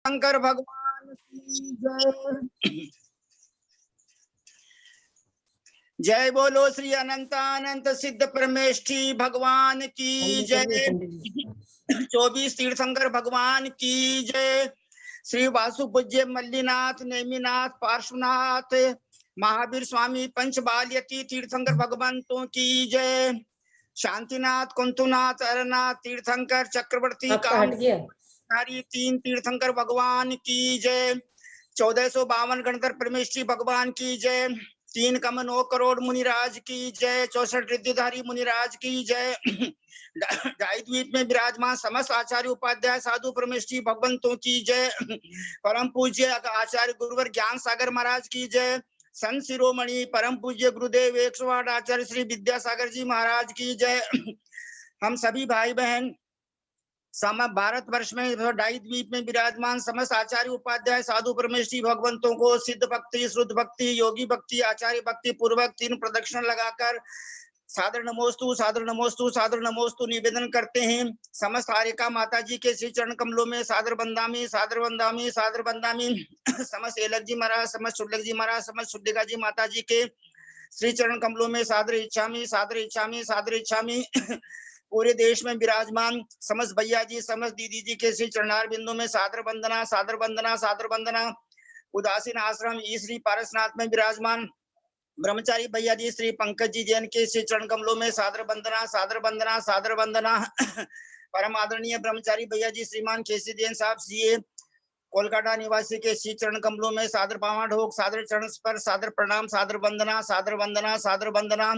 शंकर भगवान की जय। जय बोलो श्री अनंतानंत सिद्ध परमेष्ठी भगवान की जय। 24 तीर्थंकर भगवान की जय। श्री वासु पूज्य मल्लीनाथ, नेमिनाथ, पार्श्वनाथ, महावीर स्वामी पंचबाल्यती तीर्थंकर भगवंतों की जय। शांतिनाथ, कुंतुनाथ, अरनाथ तीर्थंकर चक्रवर्ती कामधारी 3 तीर्थंकर भगवान की जय। 1452 गणधर परमेश्वरी भगवान की जय। 3 कम 9 करोड़ मुनिराज की जय। 64 रिद्धिधारी मुनिराज की जय। ढाई द्वीप में विराजमान समस्त आचार्य उपाध्याय साधु परमेश्वरी भगवंतों की जय। परम पूज्य आचार्य गुरुवर ज्ञान सागर महाराज की जय। संत शिरोमणि परम पूज्य गुरुदेव 108 आचार्य श्री विद्यासागर जी महाराज की जय। हम सभी भाई बहन भारत वर्ष में ढाई द्वीप में विराजमान समस्त आचार्य उपाध्याय साधु परमेश्वरी भगवंतों को सिद्ध भक्ति, शुद्ध भक्ति, योगी भक्ति, आचार्य भक्ति पूर्वक 3 प्रदक्षिण लगाकर सादर नमोस्तु, सादर नमोस्तु, सादर नमोस्तु निवेदन करते हैं। समस्त हारिका माता जी के श्री चरण कमलों में सादर बंदामी, सादर बंदामी, सादर बंदामी। समस्त एलक जी महाराज, समस्त शुल्लक जी महाराज, समस्त शुद्धिका जी माता जी के श्री चरण कमलों में सादर इच्छामी, सादर इच्छामी, सादर इच्छामी। पूरे देश में विराजमान समस्त भैया जी, समस्त दीदी जी के श्री चरणार बिंदु में सादर वंदना, सादर वंदना, सादर वंदना। उदासीन आश्रम ई श्री पारसनाथ में विराजमान ब्रह्मचारी भैया जी श्री पंकज जी जैन के श्री चरण कमलों में सादर वंदना, सादर वंदना, सादर वंदना। परम आदरणीय ब्रह्मचारी भैया जी श्रीमान केसी जैन साहब सीए कोलकाता निवासी के श्री चरण कमलों में सादर पावा ढोक, सादर चरण पर सादर प्रणाम, सादर वंदना, सादर वंदना, सादर वंदना।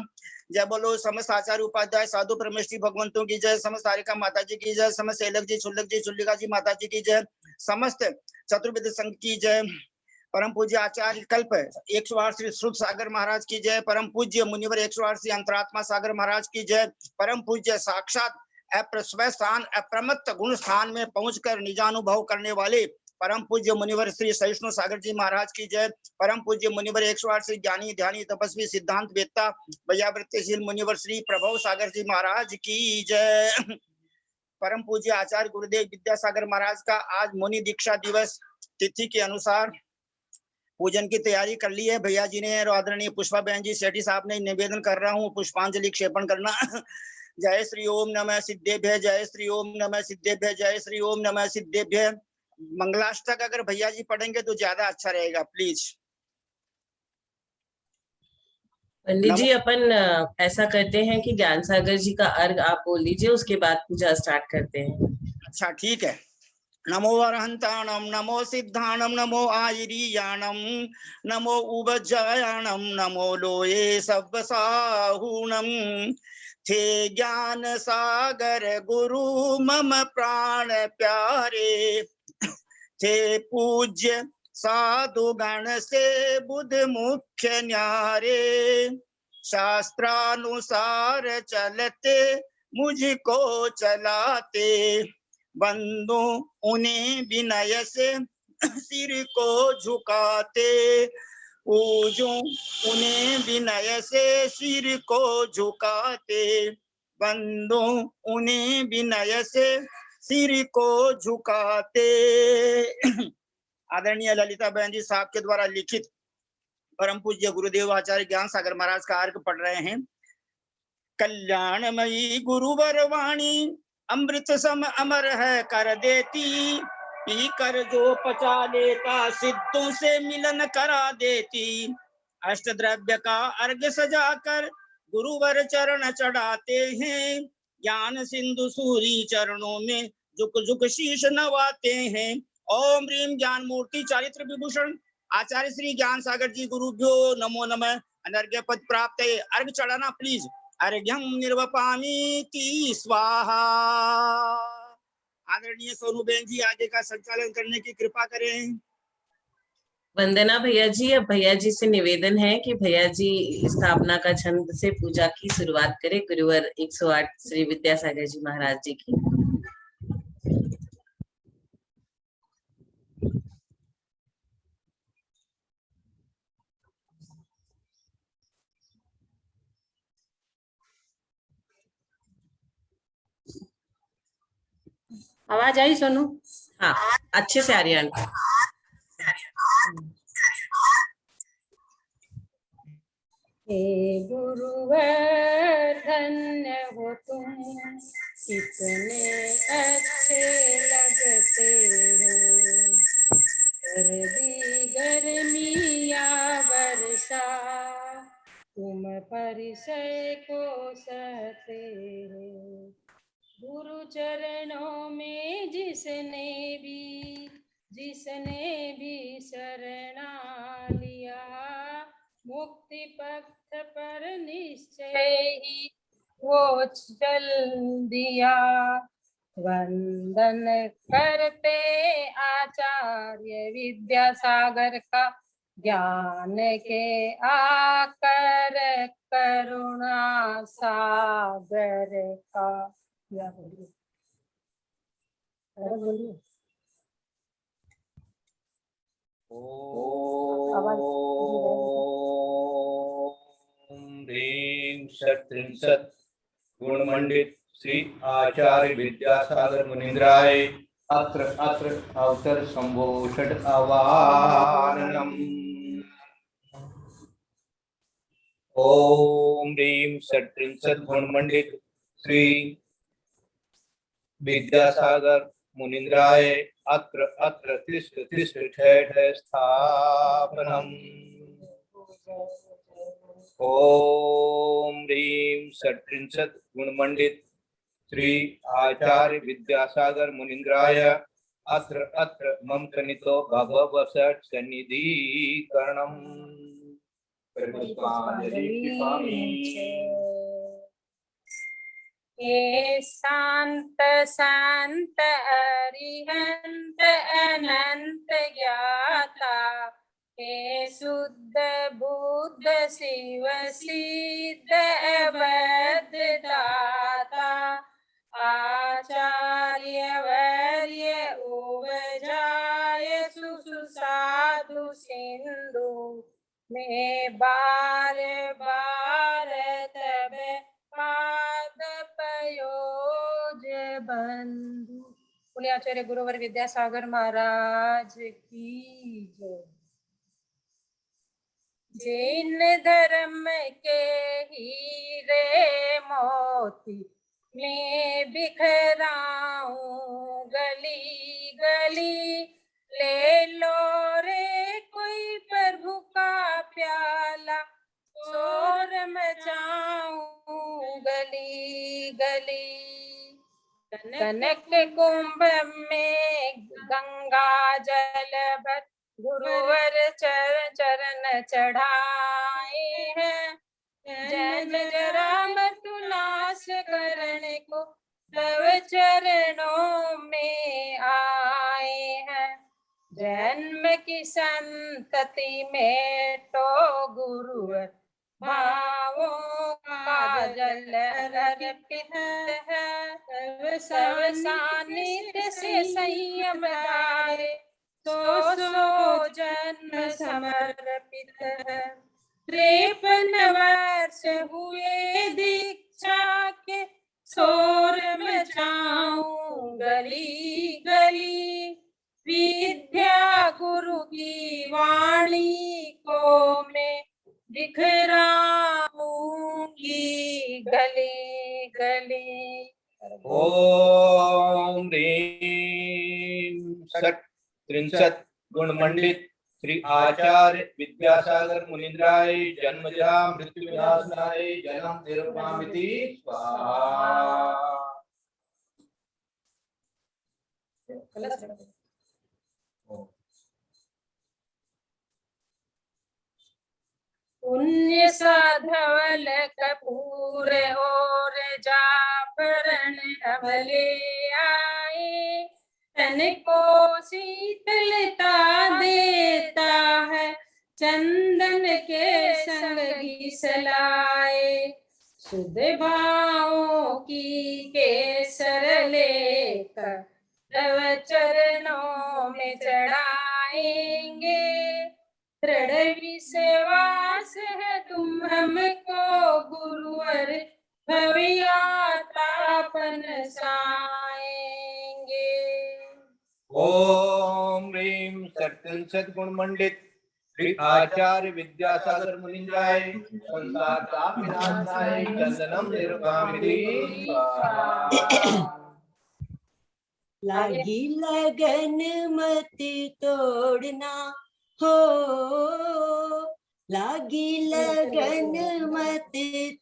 जय बोलो समस्त आचार्य उपाध्याय साधु परमेश्वरी भगवंतों की जय। समस्त हारिका माता जी की जय। समस्त एलक जी, शुल्लक जी, शुल्लिका जी माता जी की जय। समस्त चतुर्विद संघ की जय। परम पूज्य आचार्य कल्प 108 श्री श्रुत सागर महाराज की जय। परम पूज्य मुनिवर 108 श्री अंतरात्मा सागर महाराज की जय। परम पूज्य साक्षात स्व स्थान अप्रमत्त गुण स्थान में पहुंचकर निजानुभव करने वाले परम पूज्य मुनिवर श्री सहिष्णु सागर जी महाराज की जय। परम पूज्य मुनिवर 108 श्री ज्ञानी ध्यानी तपस्वी सिद्धांत वेत्ता वैयावृत्तिशील मुनिवर श्री प्रभव सागर जी महाराज की जय। परम पूज्य आचार्य गुरुदेव विद्यासागर महाराज का आज मुनि दीक्षा दिवस तिथि के अनुसार पूजन की तैयारी कर ली है भैया जी ने और आदरणीय पुष्पा बहन जी सेठी साहब ने। निवेदन कर रहा हूँ पुष्पांजलि क्षेपण करना। जय श्री ओम नमः सिद्धेभ्य, जय श्री ओम नमः सिद्धेभ्य, जय श्री ओम नमः सिद्धेभ्य। मंगलाष्टक अगर भैया जी पढ़ेंगे तो ज्यादा अच्छा रहेगा प्लीज। पंडित जी अपन ऐसा करते हैं कि ज्ञान सागर जी का अर्घ आप बोल लीजिए, उसके बाद पूजा स्टार्ट करते हैं। अच्छा ठीक है। नमो अरहंताणम, नमो सिद्धाणम, नमो आयरीयाणम, नमो उबज्जायाणम, नमो लोये सब्बसाहूणम। थे ज्ञान सागर गुरु मम प्राण प्यारे, थे पूज्य साधु गण से बुध मुख्य न्यारे। शास्त्रानुसार चलते मुझको चलाते, बंदो उन्हें विनय से सिर को झुकाते। पूजो उन्हें विनय से सिर को झुकाते, बंदो उन्हें विनय से सिर को झुकाते। आदरणीय ललिता बहन जी साहब के द्वारा लिखित परम पूज्य गुरुदेव आचार्य ज्ञान सागर महाराज का अर्घ पढ़ रहे हैं। कल्याणमयी गुरुवर वाणी अमृत सम अमर है कर देती, पी कर जो पचा लेता सिद्धों से मिलन करा देती। अष्ट द्रव्य का अर्घ सजाकर गुरुवर चरण चढ़ाते हैं, ज्ञान सिंधु सूरी चरणों में झुक झुक शीश नवाते हैं। ओम ह्रीम ज्ञान मूर्ति चारित्र विभूषण आचार्य श्री ज्ञान सागर जी गुरुभ्यो नमो नमः। अनर्घ्य पद प्राप्त है, अर्घ चढ़ाना प्लीज। अर्घ्यम निर्वपामीति स्वाहा। आदरणीय सोनू बहन जी आगे का संचालन करने की कृपा करें। वंदना भैया जी। अब भैया जी से निवेदन है कि भैया जी स्थापना का छंद से पूजा की शुरुआत करें गुरुवर 108 श्री विद्यासागर जी महाराज जी की। आवाज आई सोनू? हाँ, अच्छे से आ रही है आंटी। हे गुरुवर धन्य हो तुम, कितने अच्छे लगते हो। सर्दी गर्मी या वर्षा, तुम परिचय को सहते हो। गुरु चरणों में जिसने भी शरणा लिया, मुक्ति पथ पर निश्चय ही वो चल दिया। वंदन करते आचार्य विद्यासागर का, ज्ञान के आकर करुणा सागर का। क्या बोलिए? अरे बोलिए। ओम ह्रीं षट्त्रिंशत् गुणमंडित श्री आचार्य विद्यासागर मुनीन्द्राय अत्र अवतर संभो षट आवाहनम्। ओम ह्रीं षट्त्रिंशत् गुणमंडित श्री विद्यासागर मुनीन्द्राय अत्र तिष्ठ तिष्ठ ठय ठय स्थापनम्। ओम ह्रीं षट्त्रिंशत् गुणमंडित श्री आचार्य विद्यासागर मुनीन्द्राय अत्र मम तनितो भगवसत् सन्निधिकरणम्। पुष्पांजलि हे शांत शांत अरिहंत अनंत ज्ञाता, हे शुद्ध बुद्ध शिव सिद्ध अवध दाता, आचार्य वर्य उपजाय सुसाधु सिंधु, में बार बार तब पाद पयोज बंधु। बोले आचार्य गुरुवर विद्यासागर महाराज की जय। जैन धर्म के हीरे मोती मैं बिखराऊं गली गली, ले लो रे कोई प्रभु का प्याला, शोर मचाऊं गली गली। कनक कुंभ में गंगा जल भर, गुरुवर चरण चढ़ाए हैं। जन जरा मृत्यु नाश करने को तव चरणों में आए हैं। जन्म की संतति में तो गुरुवर भावों का जल अर्पित है। तव सानिध्य से संयम धारे, सो जन्म समर्पित है। 53 वर्ष हुए दीक्षा के, शोर मचाऊं गली गली। विद्या गुरु की वाणी को मैं बिखराऊंगी गली गली। ओम ह्रीं षट्त्रिंशत् गुणमंडित श्री आचार्य विद्यासागर मुनीन्द्राय जन्मजा मृत्यु विनाशनाय जन्म निरुपमामिति स्वाहा। पुण्य साधवल कपूर और जाफरन अमले आए, तन को शीतलता देता है चंदन के संग घिसलाए। शुद्ध भावों की केसर लेकर तव चरणों में चढ़ाएंगे। दृढ़ विश्वास है तुम हमको गुरुवर, भवियातापन साएंगे। ओम ह्रीं सत्त्रिंशत् गुण मंडित श्री आचार्य विद्यासागर मुनिंद्राय संसारतापविनाशाय चंदनम निर्वामिति स्वाहा। लागी लगन मत तोड़ना हो, लागी लगन मत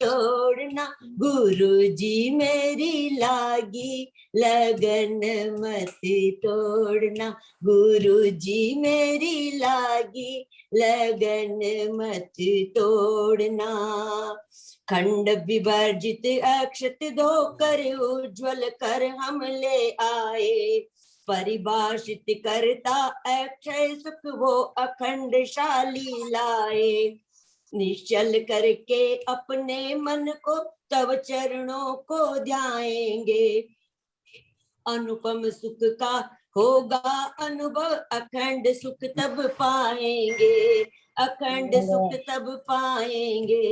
तोड़ना, गुरुजी मेरी लागी लगन मत तोड़ना, गुरुजी मेरी लागी लगन मत तोड़ना। खंड विवर्जित अक्षत धोकर उज्ज्वल कर हम ले आए, परिभाषित करता अक्षय सुख वो अखंडशाली लाए। निश्चल करके अपने मन को तव चरणों को ध्याएंगे, अनुपम सुख का होगा अनुभव, अखंड सुख तब पाएंगे, अखंड सुख तब पाएंगे।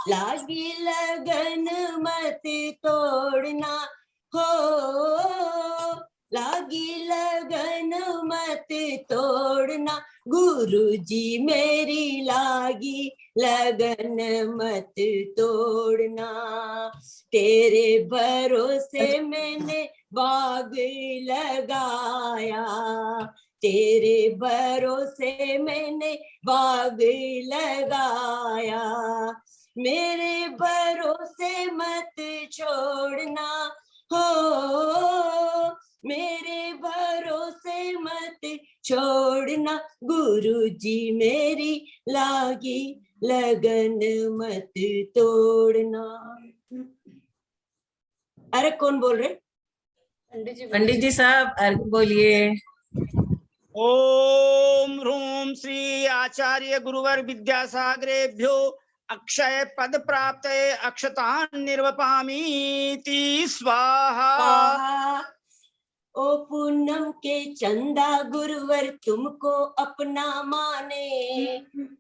लागी लगन मत तोड़ना हो, लागी लगन मत तोड़ना, गुरुजी मेरी लागी लगन मत तोड़ना। तेरे भरोसे मैंने बाग लगाया, तेरे भरोसे मैंने बाग लगाया, मेरे भरोसे मत छोड़ना हो, मेरे भरोसे मत छोड़ना, गुरुजी मेरी लागी लगन मत तोड़ना। अरे कौन बोल रहे? पंडित जी साहब अर्घ बोलिए। ओम ह्रूं श्री आचार्य गुरुवर विद्यासागरेभ्यो अक्षय पद प्राप्त अक्षतान् निर्वपामीति स्वाहा। ओ पूनम के चंदा गुरुवर तुमको अपना माने,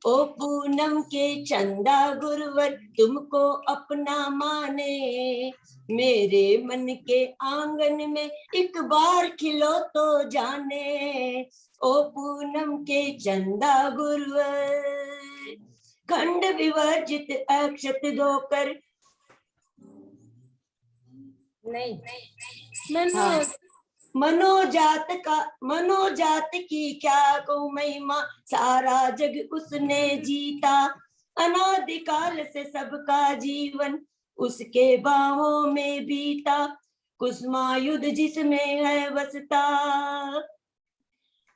ओ पूनम के चंदा गुरुवर तुमको अपना माने, मेरे मन के आंगन में एक बार खिलो तो जाने, ओ पूनम के चंदा गुरुवर। खंड विवर्जित अक्षत धोकर नहीं मनोजात की क्या को महिमा, सारा जग उसने जीता, अनादिकाल से सबका जीवन उसके बाहों में बीता, कुसुमायुध जिसमें है वसता,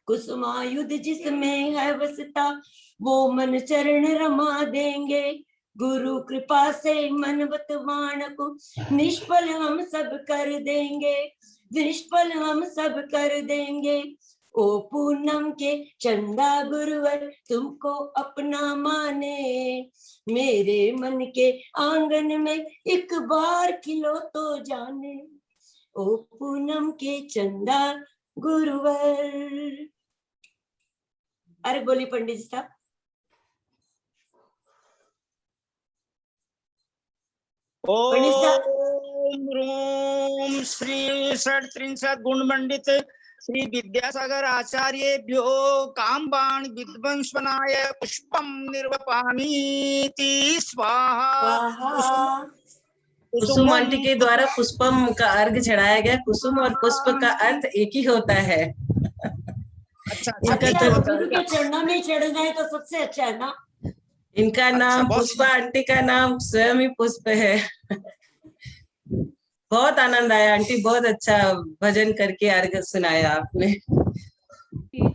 कुसुमायुध जिसमें है वसता, वो मन चरण रमा देंगे, गुरु कृपा से मनवत बाण को निष्फल हम सब कर देंगे, निष्फल हम सब कर देंगे। ओ पूनम के चंदा गुरुवर तुमको अपना माने, मेरे मन के आंगन में एक बार खिलो तो जाने, ओ पूनम के चंदा गुरुवर। अरे बोली पंडित साहब। ओम ह्रूं श्री षट्त्रिंशत् गुण मंडित श्री विद्यासागर आचार्येभ्यो कामबाण विध्वंसनाय पुष्पम निर्वपामीति स्वाहा। कुसुम आंटी के द्वारा पुष्पम का अर्घ चढ़ाया गया। कुसुम और पुष्प का अर्थ एक ही होता है। अच्छा, गुरु के चरणों में चढ़ना है तो सबसे अच्छा है ना। इनका नाम पुष्पा आंटी का नाम स्वयं ही पुष्प है। बहुत आनंद आया आंटी, बहुत अच्छा भजन करके अर्घ सुनाया आपने।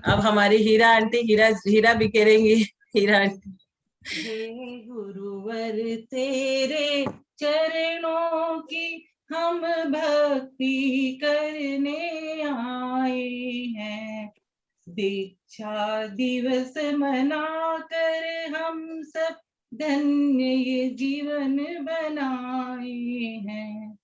अब हमारी हीरा आंटी हीरा बिखेरेंगी। हीरा आंटी। हे गुरुवर तेरे चरणों की हम भक्ति करने आए हैं, दीक्षा दिवस मना कर हम सब धन्य ये जीवन बनाए हैं।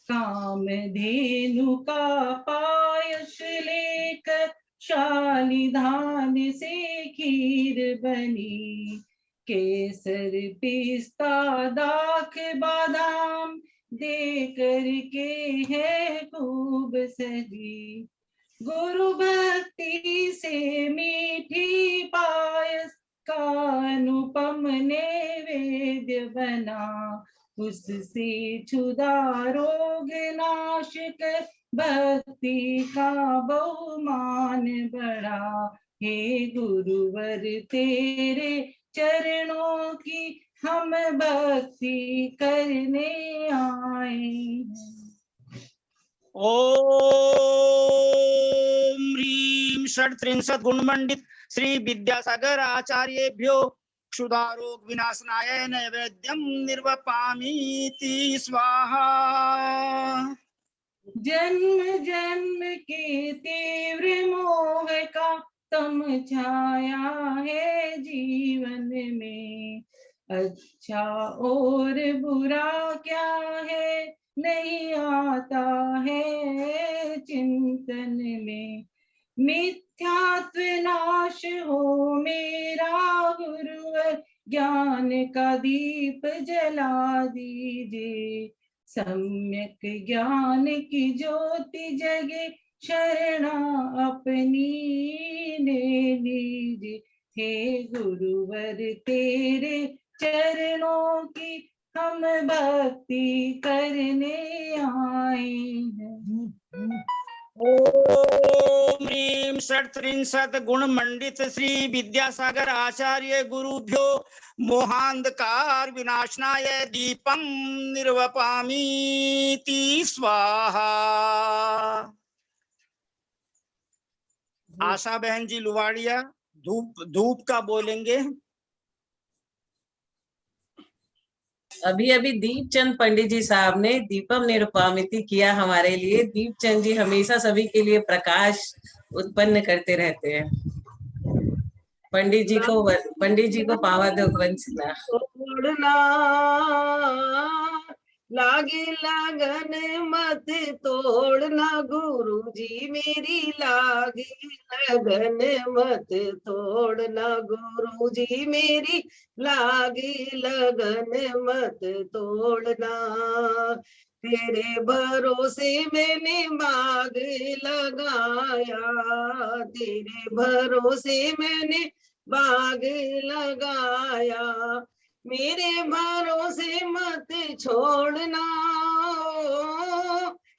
कामधेनु का पायस लेकर शालिधान से खीर बनी, केसर पिस्ता दाख बादाम दे करके है खूब सजी, गुरु भक्ति से मीठी पायस का अनुपम नैवेद्य बना, उससे क्षुधा रोग नाश कर भक्ति का बहुमान बढ़ा। हे गुरुवर तेरे चरणों की हम भक्ति करने आए हैं। ओम ह्रीं षट्त्रिंशत् गुणमंडित श्री विद्यासागर आचार्येभ्यो क्षुधारोग विनाशनाय नैवेद्यम निर्वपामीति स्वाहा। जन्म जन्म के तीव्र मोह का तम छाया है जीवन में, अच्छा और बुरा क्या है नहीं आता है चिंतन में। मिथ्यात्व नाश हो मेरा गुरुवर, ज्ञान का दीप जला दीजिए, सम्यक ज्ञान की ज्योति जगे शरणा अपनी ले लीजिए। हे गुरुवर तेरे चरणों की हम भक्ति करने आए हैं। ओम ह्रीं षट्त्रिंशत् गुणमंडित श्री विद्यासागर आचार्य गुरुभ्यो मोहांधकार विनाशनाय दीपम निर्वपामीति स्वाहा। आशा बहन जी लुवाड़िया धूप धूप का बोलेंगे। अभी अभी दीपचंद पंडित जी साहब ने दीपम निरुपामिति किया हमारे लिए। दीपचंद जी हमेशा सभी के लिए प्रकाश उत्पन्न करते रहते हैं। पंडित जी को पावा दो वंसना। तोड़ना लागे लगन मत तोड़ना, गुरु जी मेरी लागे लगन मत तोड़ना, गुरु जी मेरी लागे लगन मत तोड़ना। तेरे भरोसे मैंने बाग लगाया, तेरे भरोसे मैंने बाग लगाया, मेरे भरोसे मत छोड़ना,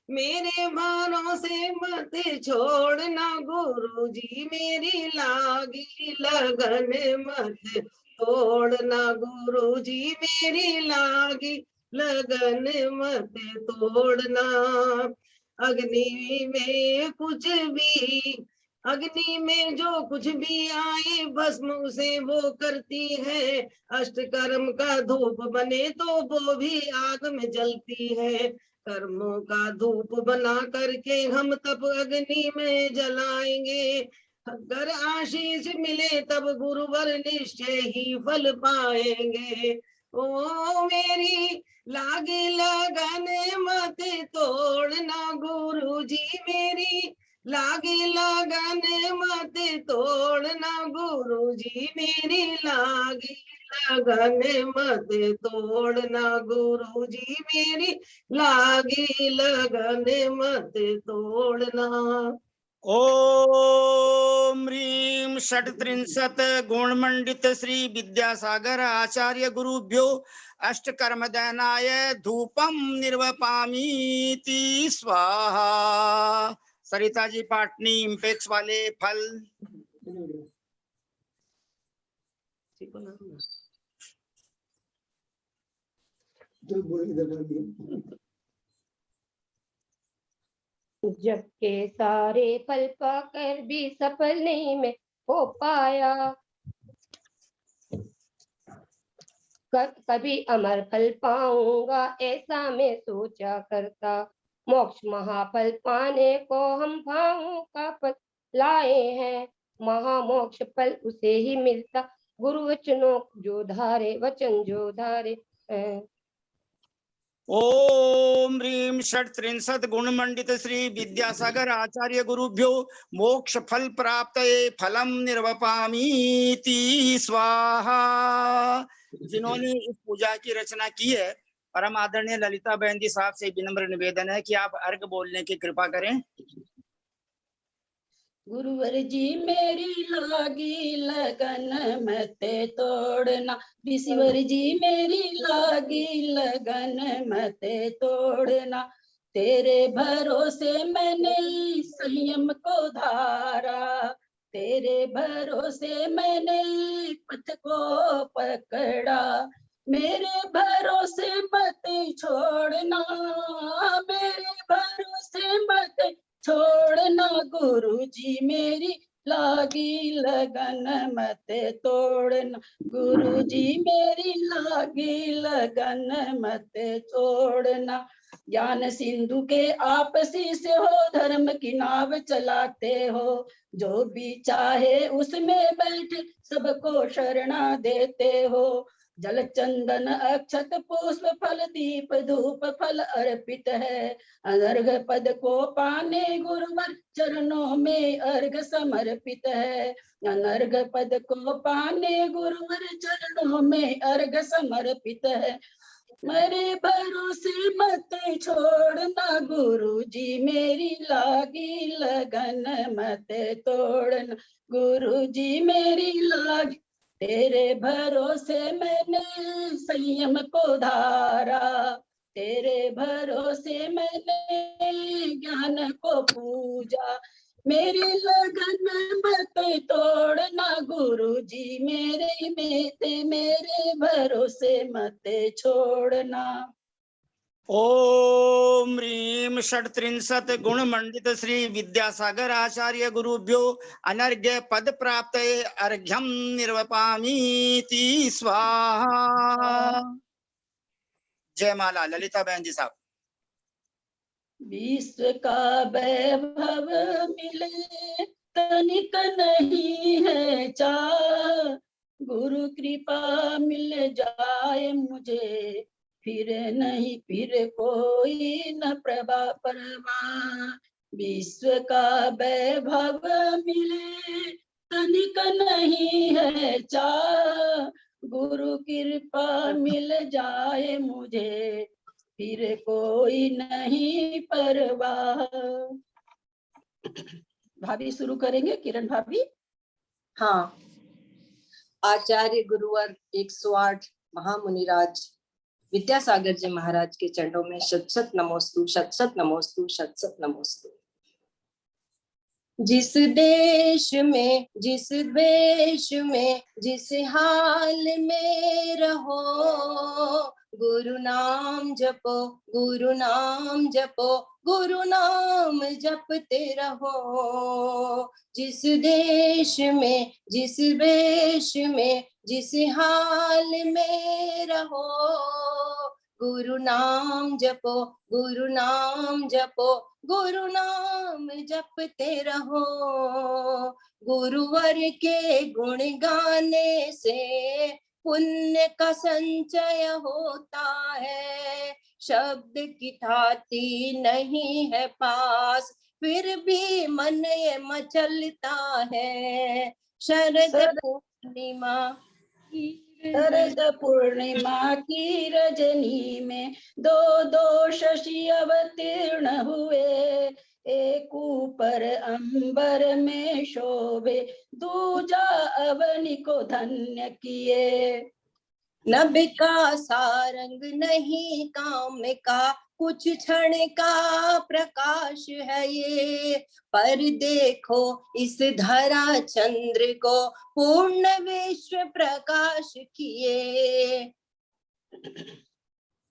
मेरे भरोसे मत छोड़ना, गुरु जी मेरी लागी लगन मत तोड़ना, गुरु जी मेरी लागी लगन मत तोड़ना। अग्नि में कुछ भी, अग्नि में जो कुछ भी आए भस्म उसे वो करती है, अष्टकर्म का धूप बने तो वो भी आग में जलती है। कर्मों का धूप बना करके हम तप अग्नि में जलाएंगे, अगर आशीष मिले तब गुरुवर निश्चय ही फल पाएंगे। ओ मेरी लागे लगन मत तोड़ना, गुरु जी मेरी लागे लगन मत तोड़ना, गुरु जी मेरी लागे लगन मत तोड़ना, गुरु जी मेरी लागे लगन मत तोड़ना। ओम ह्रीं षट्त्रिंशत् गुणमंडित श्री विद्यासागर आचार्य गुरुभ्यो अष्टकर्मदानाय धूपम निर्वपामीति स्वाहा। सरिता जी पाटनी इम्पेक्स वाले फल। जग के सारे फल पाकर भी सफल नहीं मैं हो पाया, कभी अमर फल पाऊंगा ऐसा मैं सोचा करता, मोक्ष महाफल पाने को हम भावों का पद लाए हैं, महामोक्ष फल उसे ही मिलता गुरु वचनों जो धारे, वचन जो धारे हैं। ओम ह्रीं षट्त्रिंशत् गुणमंडित श्री विद्यासागर आचार्य गुरुभ्यो मोक्ष फल प्राप्त फलम निर्वपामीति स्वाहा। जिन्होंने इस पूजा की रचना की है परम आदरणीय ललिता बहन जी साहब से विनम्र निवेदन है कि आप अर्घ बोलने की कृपा करें। गुरुवर जी मेरी लागी लगन मत तोड़ना, ऋषिवर जी मेरी लागी लगन मत तोड़ना। तेरे भरोसे मैंने संयम को धारा, तेरे भरोसे मैंने पथ को पकड़ा। मेरे भरोसे मत छोड़ना, मेरे भरोसे मत छोड़ना। गुरु जी मेरी लागी लगन मत तोड़ना, गुरु जी मेरी लागी लगन मत छोड़ना। ज्ञान सिंधु के आप शीश हो, धर्म की नाव चलाते हो। जो भी चाहे उसमें बैठ सबको शरणा देते हो। जल चंदन अक्षत पुष्प फल दीप धूप फल अर्पित है। अनर्घ पद को पाने गुरुवर चरणों में अर्घ समर्पित है। अनर्घ पद को पाने गुरुवर चरणों में अर्घ समर्पित है। मेरे भरोसे मत छोड़ना, गुरु जी मेरी लागी लगन मत तोड़ना, गुरु जी मेरी लागी। तेरे भरोसे मैंने संयम को धारा, तेरे भरोसे मैंने ज्ञान को पूजा। मेरी लगन मत तोड़ना, गुरु जी मेरे भरोसे मत छोड़ना। ओम ह्रीं षट्त्रिंशत् गुण मंडित श्री विद्यासागर आचार्य गुरुभ्यो अनर्घ्य पद प्राप्त अर्घ्यम निर्वपामीति स्वाहा। जय माला। ललिता बहन जी साहब। विश्व का वैभव मिले तनिक नहीं है चाह, गुरु कृपा मिल जाए मुझे फिर नहीं फिर कोई न प्रभा परवाह। विश्व का वैभव मिले तनिक नहीं है चाह, गुरु कृपा मिल जाए मुझे फिर कोई नहीं परवाह। भाभी शुरू करेंगे, किरण भाभी। हाँ। आचार्य गुरुवर 108 महामुनिराज विद्यासागर जी महाराज के चरणों में शत शत नमोस्तु, शत शत नमोस्तु, शत शत नमोस्तु। जिस देश में, जिस देश में, जिस हाल में रहो, गुरु नाम जपो, गुरु नाम जपो, गुरु नाम जपते रहो। जिस देश में, जिस वेश में, जिस हाल में रहो, गुरु नाम जपो, गुरु नाम जपो, गुरु नाम जपते रहो। गुरुवर के गुण गाने से पुण्य का संचय होता है। शब्द की ठाती नहीं है पास, फिर भी मन ये मचलता है। शरद पूर्णिमा शरद पूर्णिमा की रजनी में दो दो शशि अवतीर्ण हुए, एक ऊपर अंबर में शोभे, दूजा अवनि को धन्य किए। नभ का सारंग नहीं काम का, कुछ क्षण का प्रकाश है ये। पर देखो इस धरा चंद्र को, पूर्ण विश्व प्रकाश किए।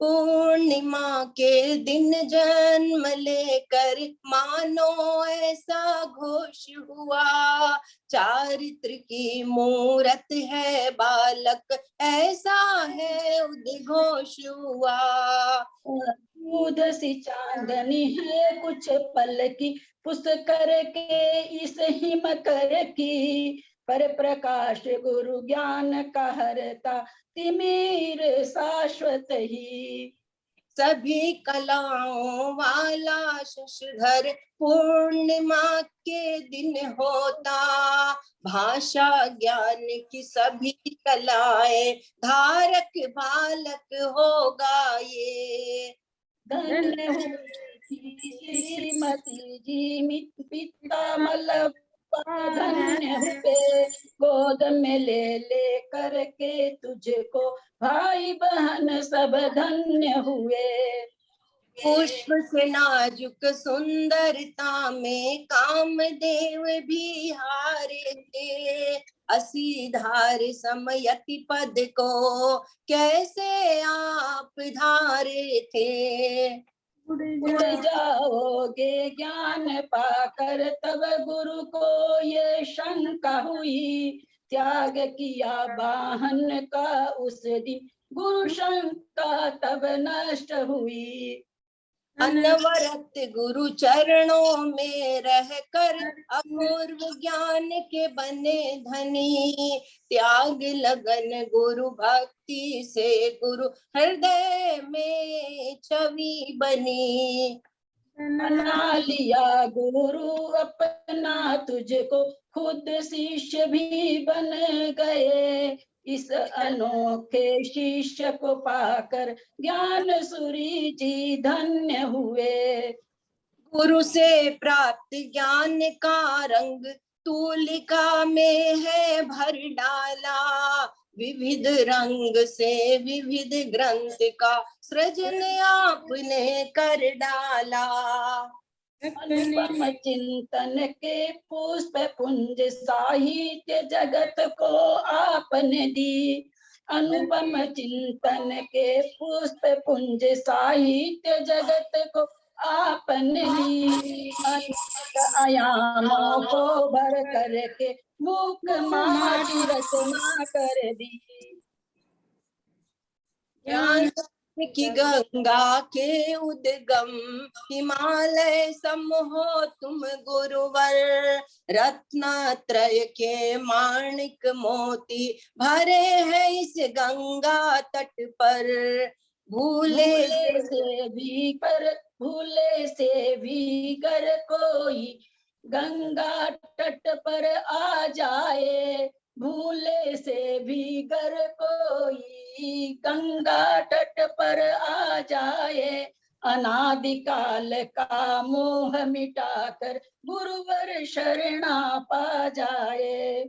पूर्णिमा के दिन जन्म लेकर मानो ऐसा घोष हुआ। चारित्र की मूरत है बालक, ऐसा है उद्घोष हुआ। दूध सी चांदनी है कुछ पल की, पुष्कर के इस हिमकर की। पर प्रकाश गुरु ज्ञान का हरता, तिमिर शाश्वत ही। सभी कलाओं वाला शशधर पूर्णिमा के दिन होता। भाषा ज्ञान की सभी कलाएं धारक बालक होगा ये। धन्य श्रीमती जी पिता मल धन्य हुए, गोद में ले करके तुझको भाई बहन सब धन्य हुए। पुष्प से नाजुक सुंदरता में कामदेव भी हारे थे, असी धार समयति पद को कैसे आप धारे थे। उड़ जाओगे ज्ञान पाकर तब गुरु को ये शंका हुई, त्याग किया वाहन का उस दिन गुरु शंका तब नष्ट हुई। अनवरत गुरु चरणों में रहकर अपूर्व ज्ञान के बने धनी, त्याग लगन गुरु भक्ति से गुरु हृदय में छवि बनी। बना लिया गुरु अपना तुझको, खुद शिष्य भी बन गए, इस अनोखे शिष्य को पाकर ज्ञान सूरी जी धन्य हुए। गुरु से प्राप्त ज्ञान का रंग तूलिका में है भर डाला, विविध रंग से विविध ग्रंथ का सृजन आपने कर डाला। अनुपम चिंतन के पुष्प पुंज साहित्य जगत को आपने दी, अनुपम चिंतन के पुष्प पुंज साहित्य जगत को आपने दी। आयामों को भर करके मुख माटी रचना कर दी। ज्ञान की गंगा के उद्गम हिमालय सम हो तुम गुरुवर, रत्नत्रय के माणिक मोती भरे हैं इस गंगा तट पर। भूले से भी गर कोई गंगा तट पर आ जाए, भूले से भी गर कोई गंगा तट पर आ जाए, अनादिकाल का मोह मिटाकर गुरुवर शरणा पा जाए।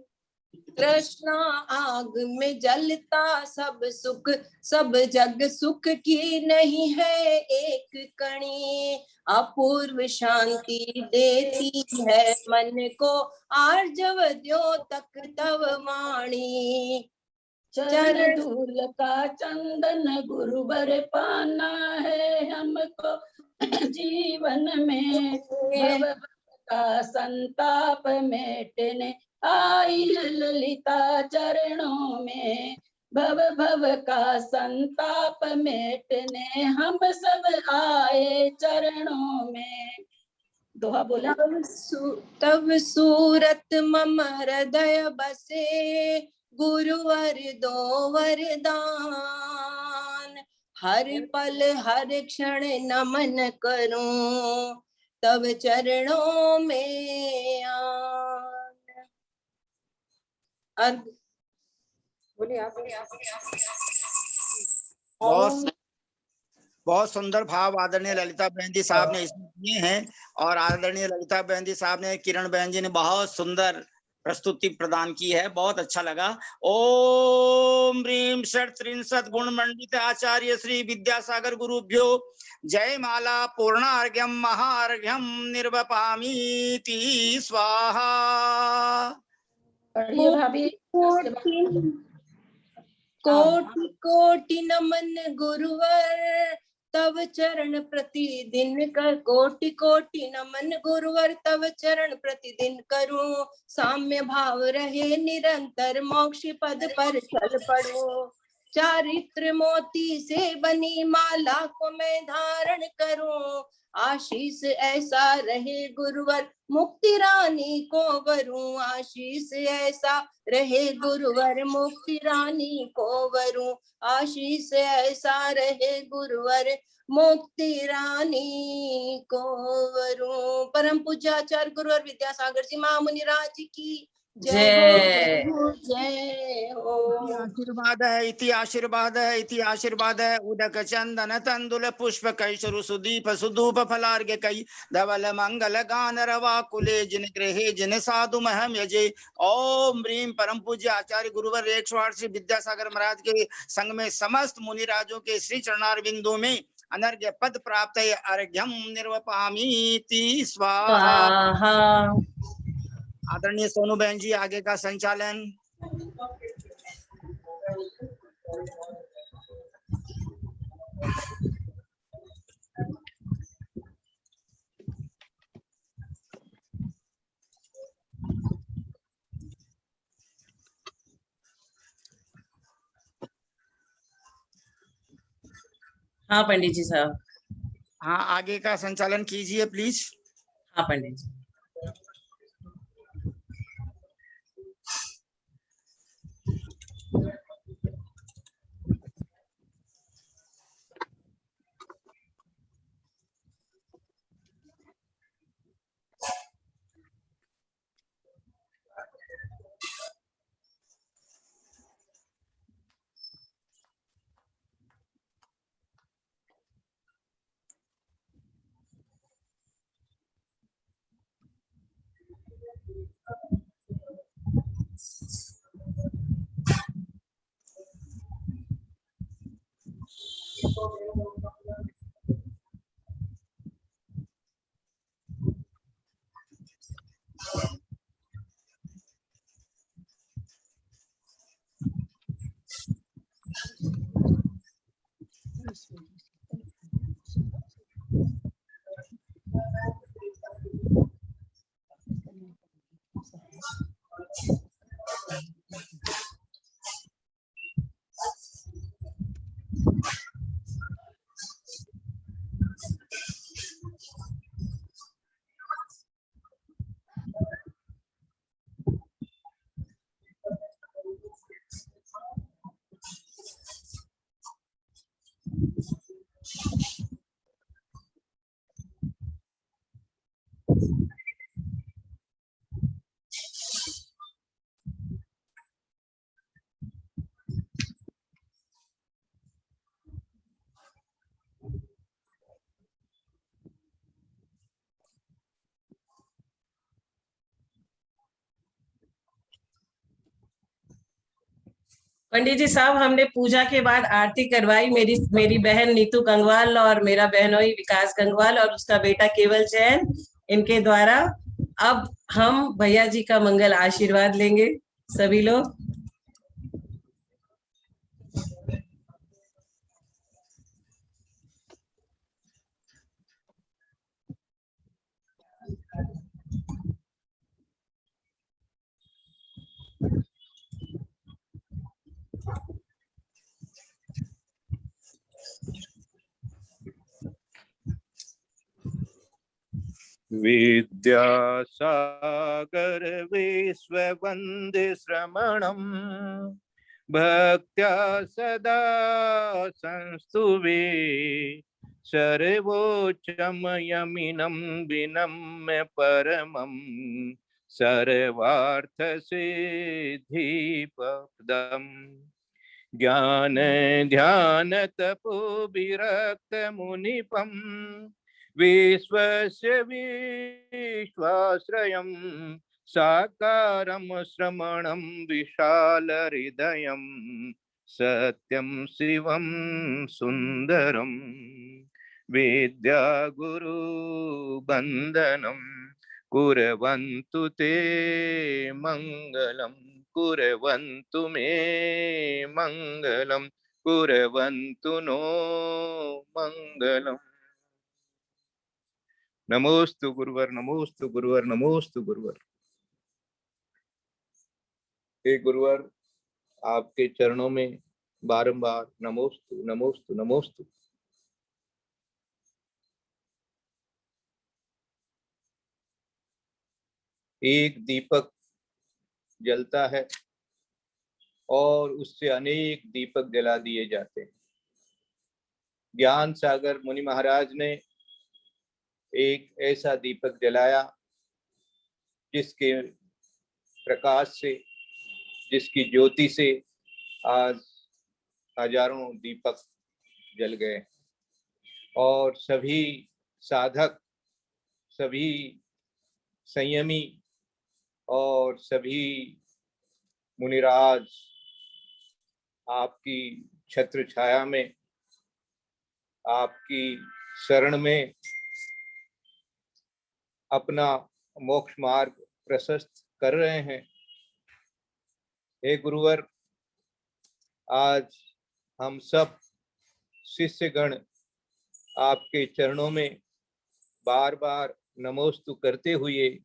कृष्णा आग में जलता सब सुख, सब जग सुख की नहीं है एक कणी, अपूर्व शांति देती है मन को आर्जव द्यो तक तव वाणी। चरण धूल का चंदन गुरुवर पाना है हमको जीवन में, भव का संताप मेटने आई ललिता चरणों में, भव का संताप मेटने हम सब आए चरणों में। दोहा बोला। तब सूरत मम हृदय बसे, गुरुवर दो वरदान, हर पल हर क्षण नमन करूं तब चरणों में आन। बोलिए आप। बहुत सुंदर भाव आदरणीय ललिता बहन जी साहब ने इसमें किए हैं, और आदरणीय ललिता बहन जी साहब ने, किरण बहन जी ने बहुत सुंदर प्रस्तुति प्रदान की है, बहुत अच्छा लगा। ओम ह्रीं षट् त्रिंशत् गुण मंडित आचार्य श्री विद्यासागर गुरुभ्यो जय माला पूर्णार्घ्यम महार्घ्यम निर्वपामीति स्वाहा। कोटि कोटि नमन गुरुवर तव चरण प्रतिदिन कर, कोटि कोटि नमन गुरुवर तव चरण प्रतिदिन करूं, साम्य भाव रहे निरंतर मोक्ष पद पर चल पड़ो, चारित्र मोती से बनी माला को मैं धारण करूं, आशीष ऐसा रहे गुरुवर मुक्ति रानी को वरूं, आशीष ऐसा रहे गुरुवर मुक्ति रानी को वरूं, आशीष ऐसा रहे गुरुवर मुक्ति रानी को वरूं। परम पूज्य आचार्य गुरुवर विद्यासागर जी महामुनि राज की जय। जय हो। इति आशीर्वाद है उदक चंदन तंदुल पुष्प कैशरु सुदीप सुधूप फलार्घ्य कई धवल मंगल गान रवा कुले जिन गृहे जिन साधु महम यजे। ओम ह्रीम परम पूज्य आचार्य गुरुवर 108 श्री विद्यासागर महाराज के संग में समस्त मुनि राजों के श्री चरणार बिंदु में अनर्घ्य पद प्राप्त है। अर्घ्यम निर्वपामीति स्वाहा। आदरणीय सोनू बहन जी आगे का संचालन। हाँ पंडित जी साहब। हाँ आगे का संचालन कीजिए प्लीज। हाँ पंडित जी। पंडित जी साहब, हमने पूजा के बाद आरती करवाई। मेरी बहन नीतू गंगवाल और मेरा बहनोई विकास गंगवाल और उसका बेटा केवल जैन, इनके द्वारा। अब हम भैया जी का मंगल आशीर्वाद लेंगे सभी लोग। विद्यासागर विश्ववन्दे श्रमणं भक्त्या सदा संस्तुवे सर्वोच्चमयमिनं विनम्य परमं सर्वार्थसिद्धिप्रदम् ज्ञान ध्यान तपो विरक्त मुनिपं विश्वस्य विश्वाश्रयं साकारं श्रमणं विशाल हृदयं सत्यं शिवं सुंदरं विद्या गुरु वंदनं कुर्वन्तु ते मंगलम् कुर्वन्तु मे मंगलम कुर्वन्तु नो मंगलम। नमोस्तु गुरुवर, नमोस्तु गुरुवर, नमोस्तु गुरुवर। हे गुरुवर, आपके चरणों में बारंबार नमोस्तु नमोस्तु नमोस्तु। एक दीपक जलता है और उससे अनेक दीपक जला दिए जाते हैं। ज्ञान सागर मुनि महाराज ने एक ऐसा दीपक जलाया जिसके प्रकाश से जिसकी ज्योति से आज हजारों दीपक जल गए और सभी साधक, सभी संयमी और सभी मुनिराज आपकी छत्र छाया में, आपकी शरण में अपना मोक्ष मार्ग प्रशस्त कर रहे हैं। हे गुरुवर, आज हम सब शिष्यगण आपके चरणों में बार बार नमोस्तु करते हुए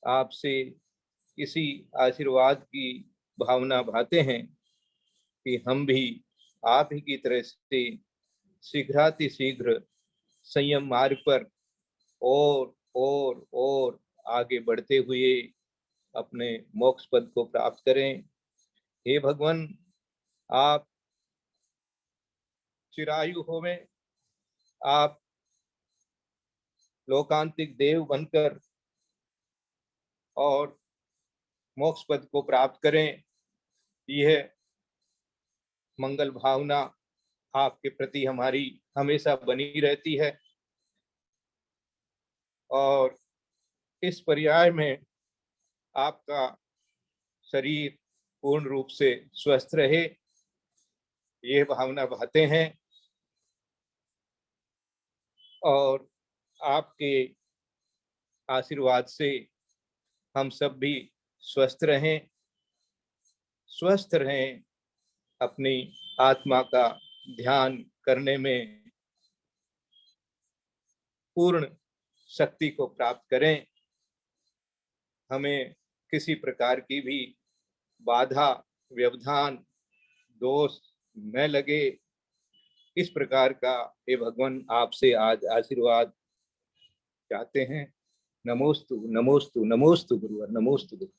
आपसे इसी आशीर्वाद की भावना भाते हैं कि हम भी आप ही की तरह से शीघ्रातिशीघ्र संयम मार्ग पर और आगे बढ़ते हुए अपने मोक्ष पद को प्राप्त करें। हे भगवान, आप चिरायु होवें, आप लोकांतिक देव बनकर और मोक्ष पद को प्राप्त करें। यह मंगल भावना आपके प्रति हमारी हमेशा बनी रहती है और इस पर्याय में आपका शरीर पूर्ण रूप से स्वस्थ रहे, ये भावना भाते हैं और आपके आशीर्वाद से हम सब भी स्वस्थ रहें, अपनी आत्मा का ध्यान करने में पूर्ण शक्ति को प्राप्त करें, हमें किसी प्रकार की भी बाधा, व्यवधान, दोष न लगे, इस प्रकार का हे भगवान आपसे आज आशीर्वाद चाहते हैं। नमोस्तु नमोस्तु नमोस्तु गुरुवर, नमोस्तु गुरु।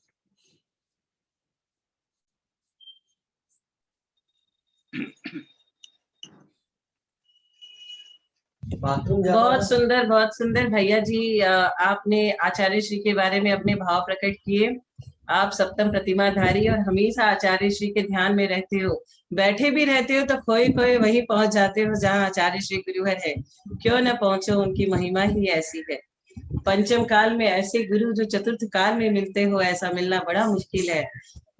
बहुत सुंदर भैया जी, आपने आचार्य श्री के बारे में अपने भाव प्रकट किए। आप सप्तम प्रतिमाधारी और हमेशा आचार्य श्री के ध्यान में रहते हो, बैठे भी रहते हो तो खोए खोए वहीं पहुंच जाते हो जहां आचार्य श्री गुरुवर है। क्यों न पहुंचो, उनकी महिमा ही ऐसी है। पंचम काल में ऐसे गुरु जो चतुर्थ काल में मिलते हो, ऐसा मिलना बड़ा मुश्किल है।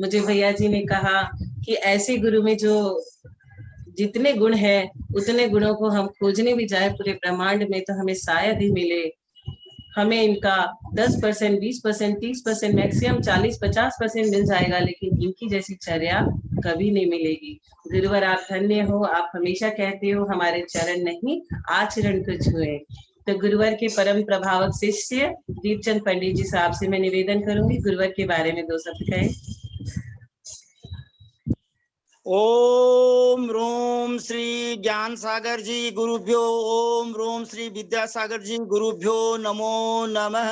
मुझे भैया जी ने कहा कि ऐसे गुरु में जो जितने गुण हैं उतने गुणों को हम खोजने भी जाए पूरे ब्रह्मांड में तो हमें शायद ही मिले। हमें इनका 10%, 20%, 30%, मैक्सिमम 40-50% मिल जाएगा, लेकिन इनकी जैसी चर्या कभी नहीं मिलेगी। गुरुवर आप धन्य हो। आप हमेशा कहते हो हमारे चरण नहीं आचरण को छुए। तो गुरुवर के परम प्रभावक शिष्य दीपचंद पंडित जी साहब से मैं निवेदन करूंगी गुरुवर के बारे में 2 शब्द कहें। ओम रोम श्री ज्ञान सागर जी गुरुभ्यो, ओम रोम श्री विद्यासागर जी गुरुभ्यो नमो नमः।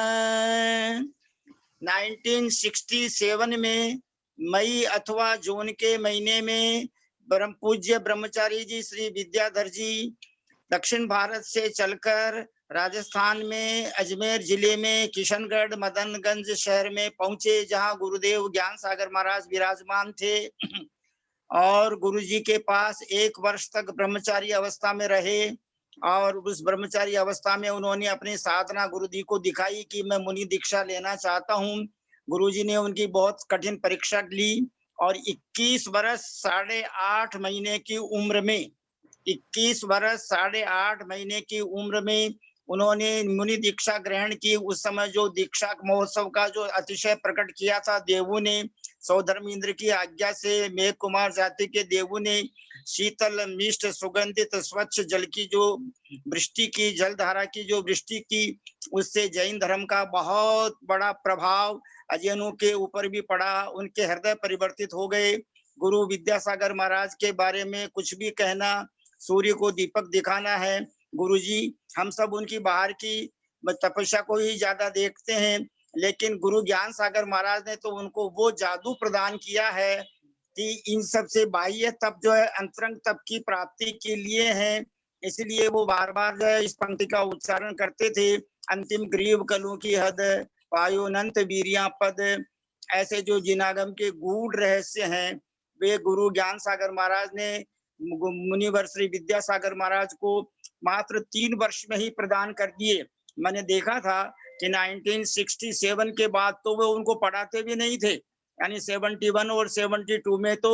1967 में मई अथवा जून के महीने में परम पूज्य ब्रह्मचारी जी श्री विद्याधर जी दक्षिण भारत से चलकर राजस्थान में अजमेर जिले में किशनगढ़ मदनगंज शहर में पहुंचे, जहां गुरुदेव ज्ञान सागर महाराज विराजमान थे और गुरुजी के पास 1 वर्ष तक ब्रह्मचारी अवस्था में रहे। और उस ब्रह्मचारी अवस्था में उन्होंने अपनी साधना गुरुजी को दिखाई कि मैं मुनि दीक्षा लेना चाहता हूँ। गुरुजी ने उनकी बहुत कठिन परीक्षा ली और 21 वर्ष 8.5 महीने की उम्र में 21 वर्ष 8.5 महीने की उम्र में उन्होंने मुनि दीक्षा ग्रहण की। उस समय जो दीक्षा महोत्सव का जो अतिशय प्रकट किया था देवों ने, सौधर्मेंद्र की आज्ञा से मेघ कुमार जाति के देवों ने शीतल मिष्ट सुगंधित स्वच्छ जल की जो वृष्टि की, जलधारा की जो वृष्टि की, उससे जैन धर्म का बहुत बड़ा प्रभाव अजैनों के ऊपर भी पड़ा। उनके हृदय परिवर्तित हो गए। गुरु विद्यासागर महाराज के बारे में कुछ भी कहना सूर्य को दीपक दिखाना है। गुरुजी, हम सब उनकी बाहर की तपस्या को ही ज्यादा देखते हैं, लेकिन गुरु ज्ञान सागर महाराज ने तो उनको वो जादू प्रदान किया है कि इन सब से बाह्य तप जो है अंतरंग तप की प्राप्ति के लिए है। इसलिए वो बार बार जो है इस पंक्ति का उच्चारण करते थे, अंतिम ग्रीव कलू की हद पायोनंत वीरिया पद ऐसे जो जिनागम के गूढ़ रहस्य हैं वे गुरु ज्ञान सागर महाराज ने मुनिवर श्री विद्यासागर महाराज को मात्र 3 वर्ष में ही प्रदान कर दिए। मैंने देखा था कि 1967 के बाद तो वो उनको पढ़ाते भी नहीं थे, यानी 71 और 72 में तो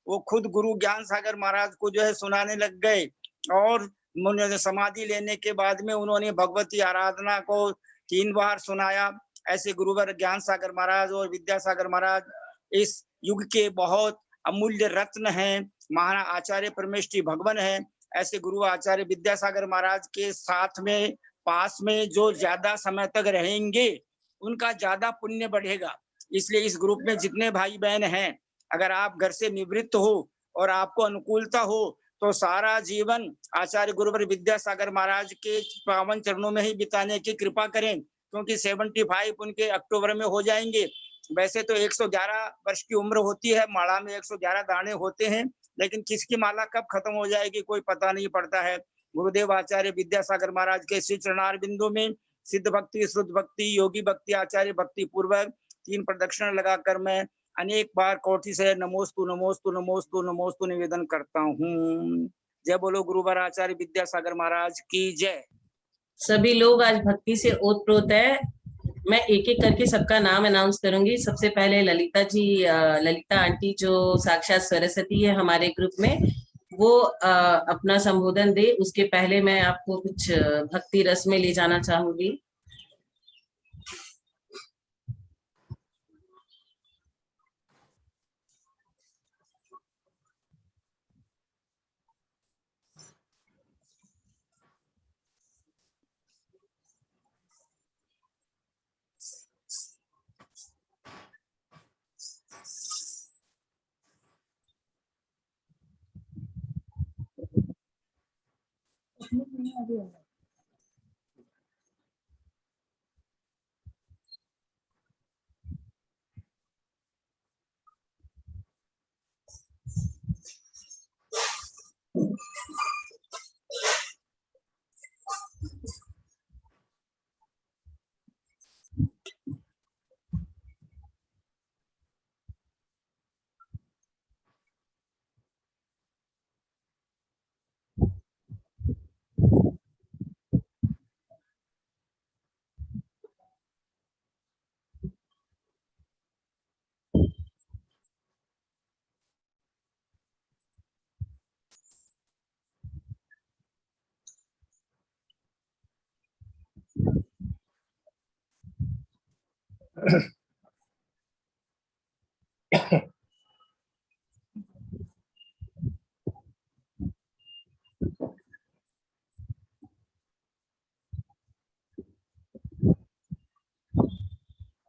वो खुद गुरु ज्ञान सागर महाराज को जो है सुनाने लग गए। और समाधि लेने के बाद में उन्होंने भगवती आराधना को 3 बार सुनाया। ऐसे गुरुवर ज्ञान सागर महाराज और विद्यासागर महाराज इस युग के बहुत अमूल्य रत्न हैं। महाराज आचार्य परमेष्ठी भगवान है। ऐसे गुरु आचार्य विद्यासागर महाराज के साथ में पास में जो ज्यादा समय तक रहेंगे उनका ज्यादा पुण्य बढ़ेगा। इसलिए इस ग्रुप में जितने भाई बहन हैं, अगर आप घर से निवृत्त हो और आपको अनुकूलता हो तो सारा जीवन आचार्य गुरुवर विद्यासागर महाराज के पावन चरणों में ही बिताने की कृपा करें, क्योंकि 75 उनके अक्टूबर में हो जाएंगे। वैसे तो 111 वर्ष की उम्र होती है, माला में 111 दाने होते हैं, लेकिन किसकी माला कब खत्म हो जाएगी कोई पता नहीं पड़ता है। गुरुदेव आचार्य विद्यासागर महाराज के श्री चरणार बिंदु में सिद्ध भक्ति, श्रुत भक्ति, योगी भक्ति, आचार्य भक्ति पूर्वक 3 प्रदक्षिणा लगाकर मैं अनेक बार कोटि से नमोस्तु नमोस्तु नमोस्तु नमोस्तु निवेदन करता हूँ। जय बोलो गुरुवर आचार्य विद्यासागर महाराज की जय। सभी लोग आज भक्ति से ओतप्रोत है। मैं एक एक करके सबका नाम अनाउंस करूंगी। सबसे पहले ललिता जी, ललिता आंटी जो साक्षात सरस्वती है हमारे ग्रुप में, वो अपना संबोधन दे। उसके पहले मैं आपको कुछ भक्ति रस में ले जाना चाहूंगी।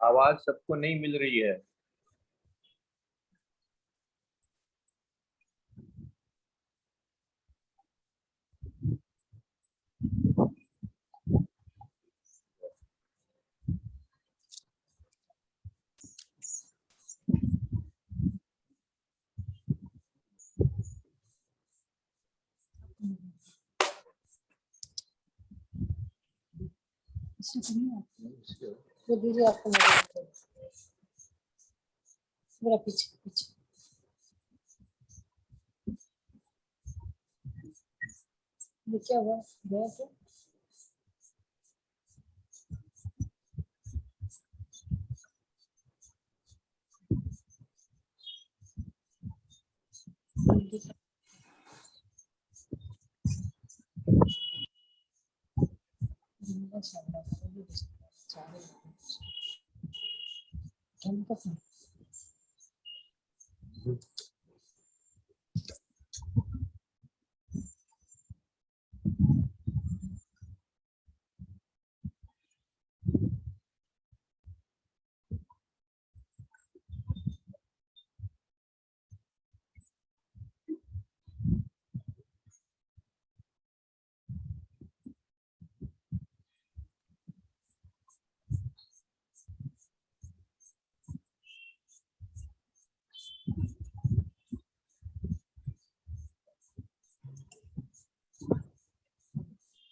आवाज सबको नहीं मिल रही है। तो दीजिए आपको मेरा पीछे पीछे क्या हुआ गया तो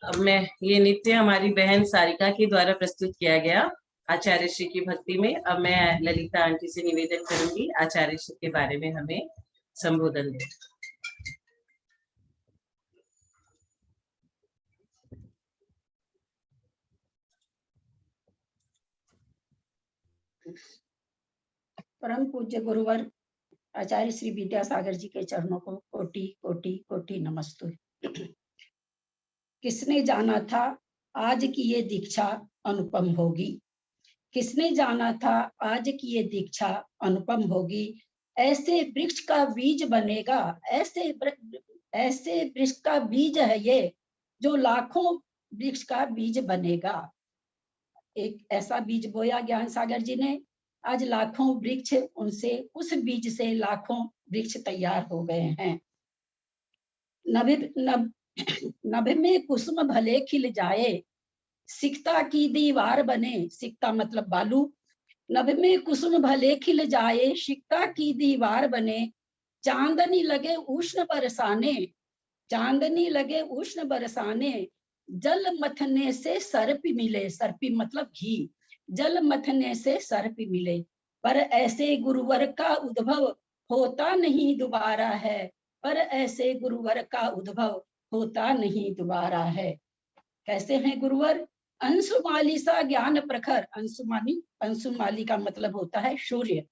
अब मैं ये नृत्य हमारी बहन सारिका के द्वारा प्रस्तुत किया गया। आचार्य श्री की भक्ति में। अब मैं ललिता आंटी से निवेदन करूंगी आचार्य श्री के बारे में हमें संबोधन दें। परम पूज्य गुरुवर आचार्य श्री विद्यासागर जी के चरणों को कोटि कोटि कोटि नमस्तु। किसने जाना था आज की ये दीक्षा अनुपम होगी, किसने जाना था आज की ये दीक्षा अनुपम होगी। ऐसे वृक्ष का बीज बनेगा, ऐसे वृक्ष का बीज है ये जो लाखों वृक्ष का बीज बनेगा। एक ऐसा बीज बोया ज्ञान सागर जी ने, आज लाखों वृक्ष उनसे, उस बीज से लाखों वृक्ष तैयार हो गए हैं। नभ में कुसुम भले खिल जाए, सिकता की दीवार बने, सिकता मतलब बालू। नभ में कुसुम भले खिल जाए, सिकता की दीवार बने। चांदनी लगे उष्ण बरसाने, चांदनी लगे उष्ण बरसाने। जल मथने से सर्प मिले, सर्पी मतलब घी, जल मथने से सर्प मिले। पर ऐसे गुरुवर का उद्भव होता नहीं दोबारा है, पर ऐसे गुरुवर का उद्भव होता नहीं दोबारा है। कैसे हैं गुरुवर? अंशुमाली सा ज्ञान प्रखर, अंशुमाली का मतलब होता है सूर्य।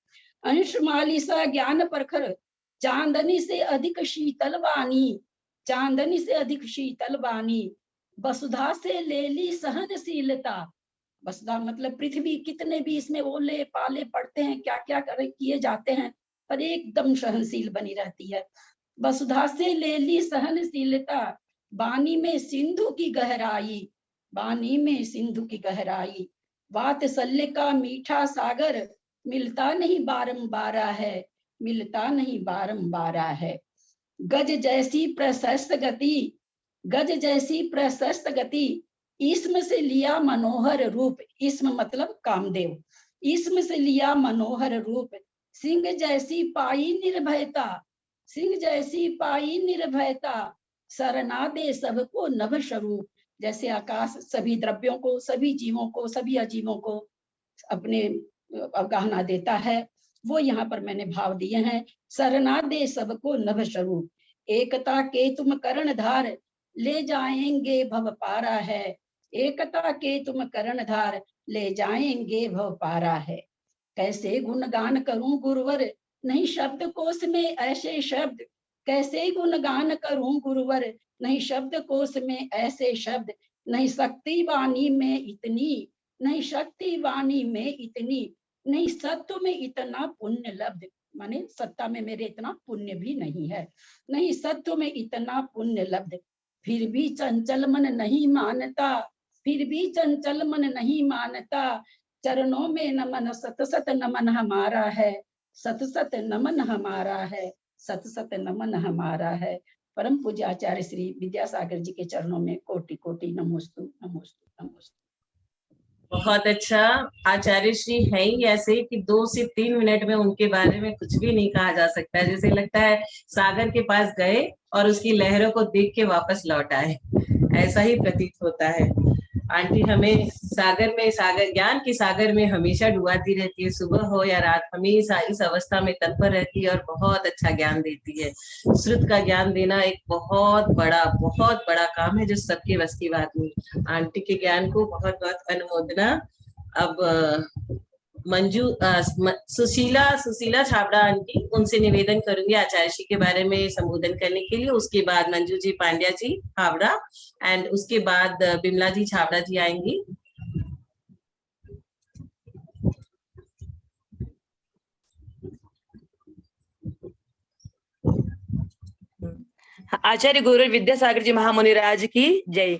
अंशुमाली सा ज्ञान प्रखर, चांदनी से अधिक शीतल वाणी, चांदनी से अधिक शीतल वाणी। वसुधा से ले ली सहनशीलता, वसुधा मतलब पृथ्वी। कितने भी इसमें ओले पाले पड़ते हैं, क्या क्या किए जाते हैं, पर एकदम सहनशील बनी रहती है। वसुधा से ले ली सहनशीलता, वाणी में सिंधु की गहराई, वाणी में सिंधु की गहराई। वात्सल्य का मीठा सागर, मिलता नहीं बारंबार है, मिलता नहीं बारंबार है। गज जैसी प्रशस्त गति, गज जैसी प्रशस्त गति। इसम से लिया मनोहर रूप, इसम मतलब कामदेव, इसम से लिया मनोहर रूप। सिंह जैसी पाई निर्भयता, सिंह जैसी पाई निर्भयता। सरना दे सबको नभ स्वरूप, जैसे आकाश सभी द्रव्यों को, सभी जीवों को, सभी अजीवों को अपने अवगाहना देता है, वो यहाँ पर मैंने भाव दिए हैं। सरना दे सबको नभ स्वरूप। एकता के तुम कर्णधार, ले जाएंगे भव पारा है। एकता के तुम कर्णधार, ले जाएंगे भव पारा है। कैसे गुणगान करूं गुरुवर, नहीं शब्द कोश में ऐसे शब्द। कैसे गुणगान करूं गुरुवर, नहीं शब्द कोश में ऐसे शब्द। नहीं शक्ति वाणी में इतनी, नहीं शक्ति वाणी में इतनी। नहीं सत्व में इतना पुण्य लब्ध, माने सत्ता में मेरे इतना पुण्य भी नहीं है। नहीं सत्व में इतना पुण्य लब्ध। फिर भी चंचल मन नहीं मानता, फिर भी चंचल मन नहीं मानता। चरणों में नमन सत सत नमन हमारा है, सत सत नमन हमारा है, सत सत नमन हमारा है। परम पूज्य आचार्य श्री विद्यासागर जी के चरणों में कोटि कोटि नमोस्तु नमोस्तु नमोस्तु। बहुत अच्छा। आचार्य श्री है ही ऐसे कि 2 से 3 मिनट में उनके बारे में कुछ भी नहीं कहा जा सकता है। जैसे लगता है सागर के पास गए और उसकी लहरों को देख के वापस लौट आए, ऐसा ही प्रतीत होता है। आंटी हमें सागर में, सागर ज्ञान की सागर में हमेशा डुबाती रहती है, सुबह हो या रात, हमेशा इस अवस्था में तत्पर रहती है और बहुत अच्छा ज्ञान देती है। श्रुत का ज्ञान देना एक बहुत बड़ा काम है जो सबके बस की बात नहीं। आंटी के ज्ञान को बहुत बहुत अनुमोदना। अब मंजू सुशीला छाबड़ा आंटी, उनसे निवेदन करूंगी आचार्य श्री के बारे में संबोधन करने के लिए। उसके बाद मंजू जी पांड्या जी हावड़ा, एंड उसके बाद बिमला जी छाबड़ा जी आएंगी। आचार्य गुरु विद्यासागर जी महामुनिराज की जय।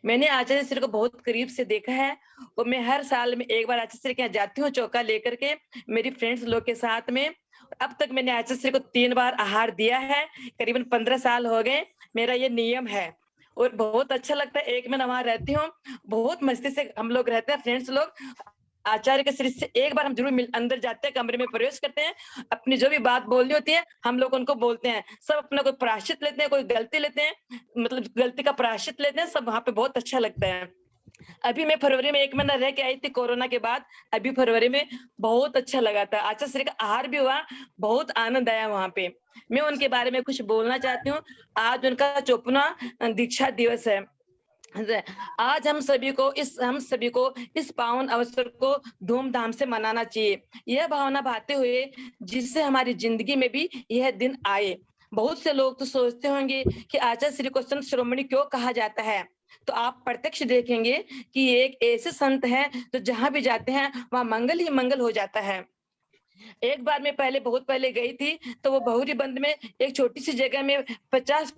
मैंने आचार्य श्री को बहुत करीब से देखा है और मैं हर साल में एक बार आचार्य श्री के यहाँ जाती हूँ चौका लेकर के मेरी फ्रेंड्स लोग के साथ में। अब तक मैंने आचार्य श्री को 3 बार आहार दिया है, करीबन 15 साल हो गए, मेरा ये नियम है और बहुत अच्छा लगता है। एक महीना वहां रहती हूँ, बहुत मस्ती से हम लोग रहते हैं फ्रेंड्स लोग। आचार्य के श्री से एक बार हम जरूर अंदर जाते हैं, कमरे में प्रवेश करते हैं, अपनी जो भी बात बोलनी होती है हम लोग उनको बोलते हैं। सब अपना कोई प्रायश्चित लेते हैं, कोई गलती लेते हैं, मतलब गलती का प्रायश्चित लेते हैं सब। वहां पे बहुत अच्छा लगता है। अभी मैं फरवरी में 1 महीना रह के आई थी कोरोना के बाद। अभी फरवरी में बहुत अच्छा लगा था। आचार्य श्री का आहार भी हुआ, बहुत आनंद आया वहां पे। मैं उनके बारे में कुछ बोलना चाहती हूँ। आज उनका 54वां दीक्षा दिवस है। आज हम सभी को इस पावन अवसर को धूमधाम से मनाना चाहिए, यह भावना भाते हुए जिससे हमारी जिंदगी में भी यह दिन आए। बहुत से लोग तो सोचते होंगे कि आचार्य श्री को संत शिरोमणि क्यों कहा जाता है, तो आप प्रत्यक्ष देखेंगे कि ये एक ऐसे संत हैं जो जहां भी जाते हैं वहां मंगल ही मंगल हो जाता है। एक बार मैं बहुत पहले गई थी, तो वो बहुरी बंद में एक छोटी सी जगह में 50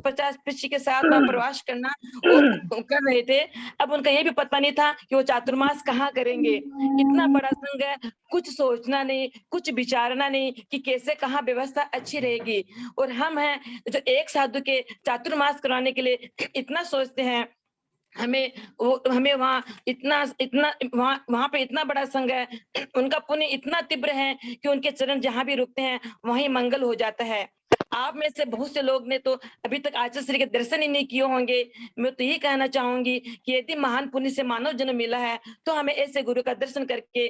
पिछी के साथ वहां प्रवास करना वो कर रहे थे। अब उनका ये भी पता नहीं था कि वो चातुर्मास कहाँ करेंगे। इतना बड़ा संघ है, कुछ सोचना नहीं, कुछ विचारना नहीं कि कैसे कहाँ व्यवस्था अच्छी रहेगी। और हम हैं जो एक साधु के चातुर्मास कराने के लिए इतना सोचते हैं। हमें वहाँ वहां पे इतना बड़ा संघ है, उनका पुण्य इतना तीव्र है कि उनके चरण जहां भी रुकते हैं वहीं मंगल हो जाता है। आप में से बहुत से लोग ने तो अभी तक आचार्य श्री के दर्शन ही नहीं किए होंगे। मैं तो यही कहना चाहूंगी कि यदि महान पुण्य से मानव जन्म मिला है तो हमें ऐसे गुरु का दर्शन करके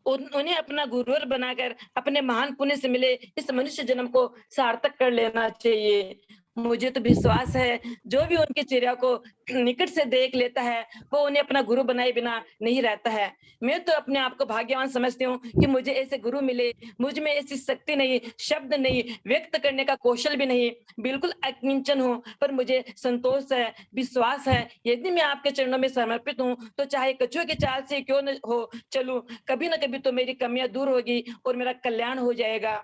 उन्हें अपना गुरुवर बनाकर अपने महान पुण्य से मिले इस मनुष्य जन्म को सार्थक कर लेना चाहिए। मुझे तो विश्वास है जो भी उनके चेहरे को निकट से देख लेता है वो उन्हें अपना गुरु बनाए बिना नहीं रहता है। मैं तो अपने आप को भाग्यवान समझती हूँ कि मुझे ऐसे गुरु मिले। मुझ में ऐसी शक्ति नहीं, शब्द नहीं, व्यक्त करने का कौशल भी नहीं, बिल्कुल अकिंचन हूँ, पर मुझे संतोष है, विश्वास है। यदि मैं आपके चरणों में समर्पित हूँ तो चाहे कछुए की चाल से क्यों न हो चलूं, कभी ना कभी तो मेरी कमियां दूर होगी और मेरा कल्याण हो जाएगा।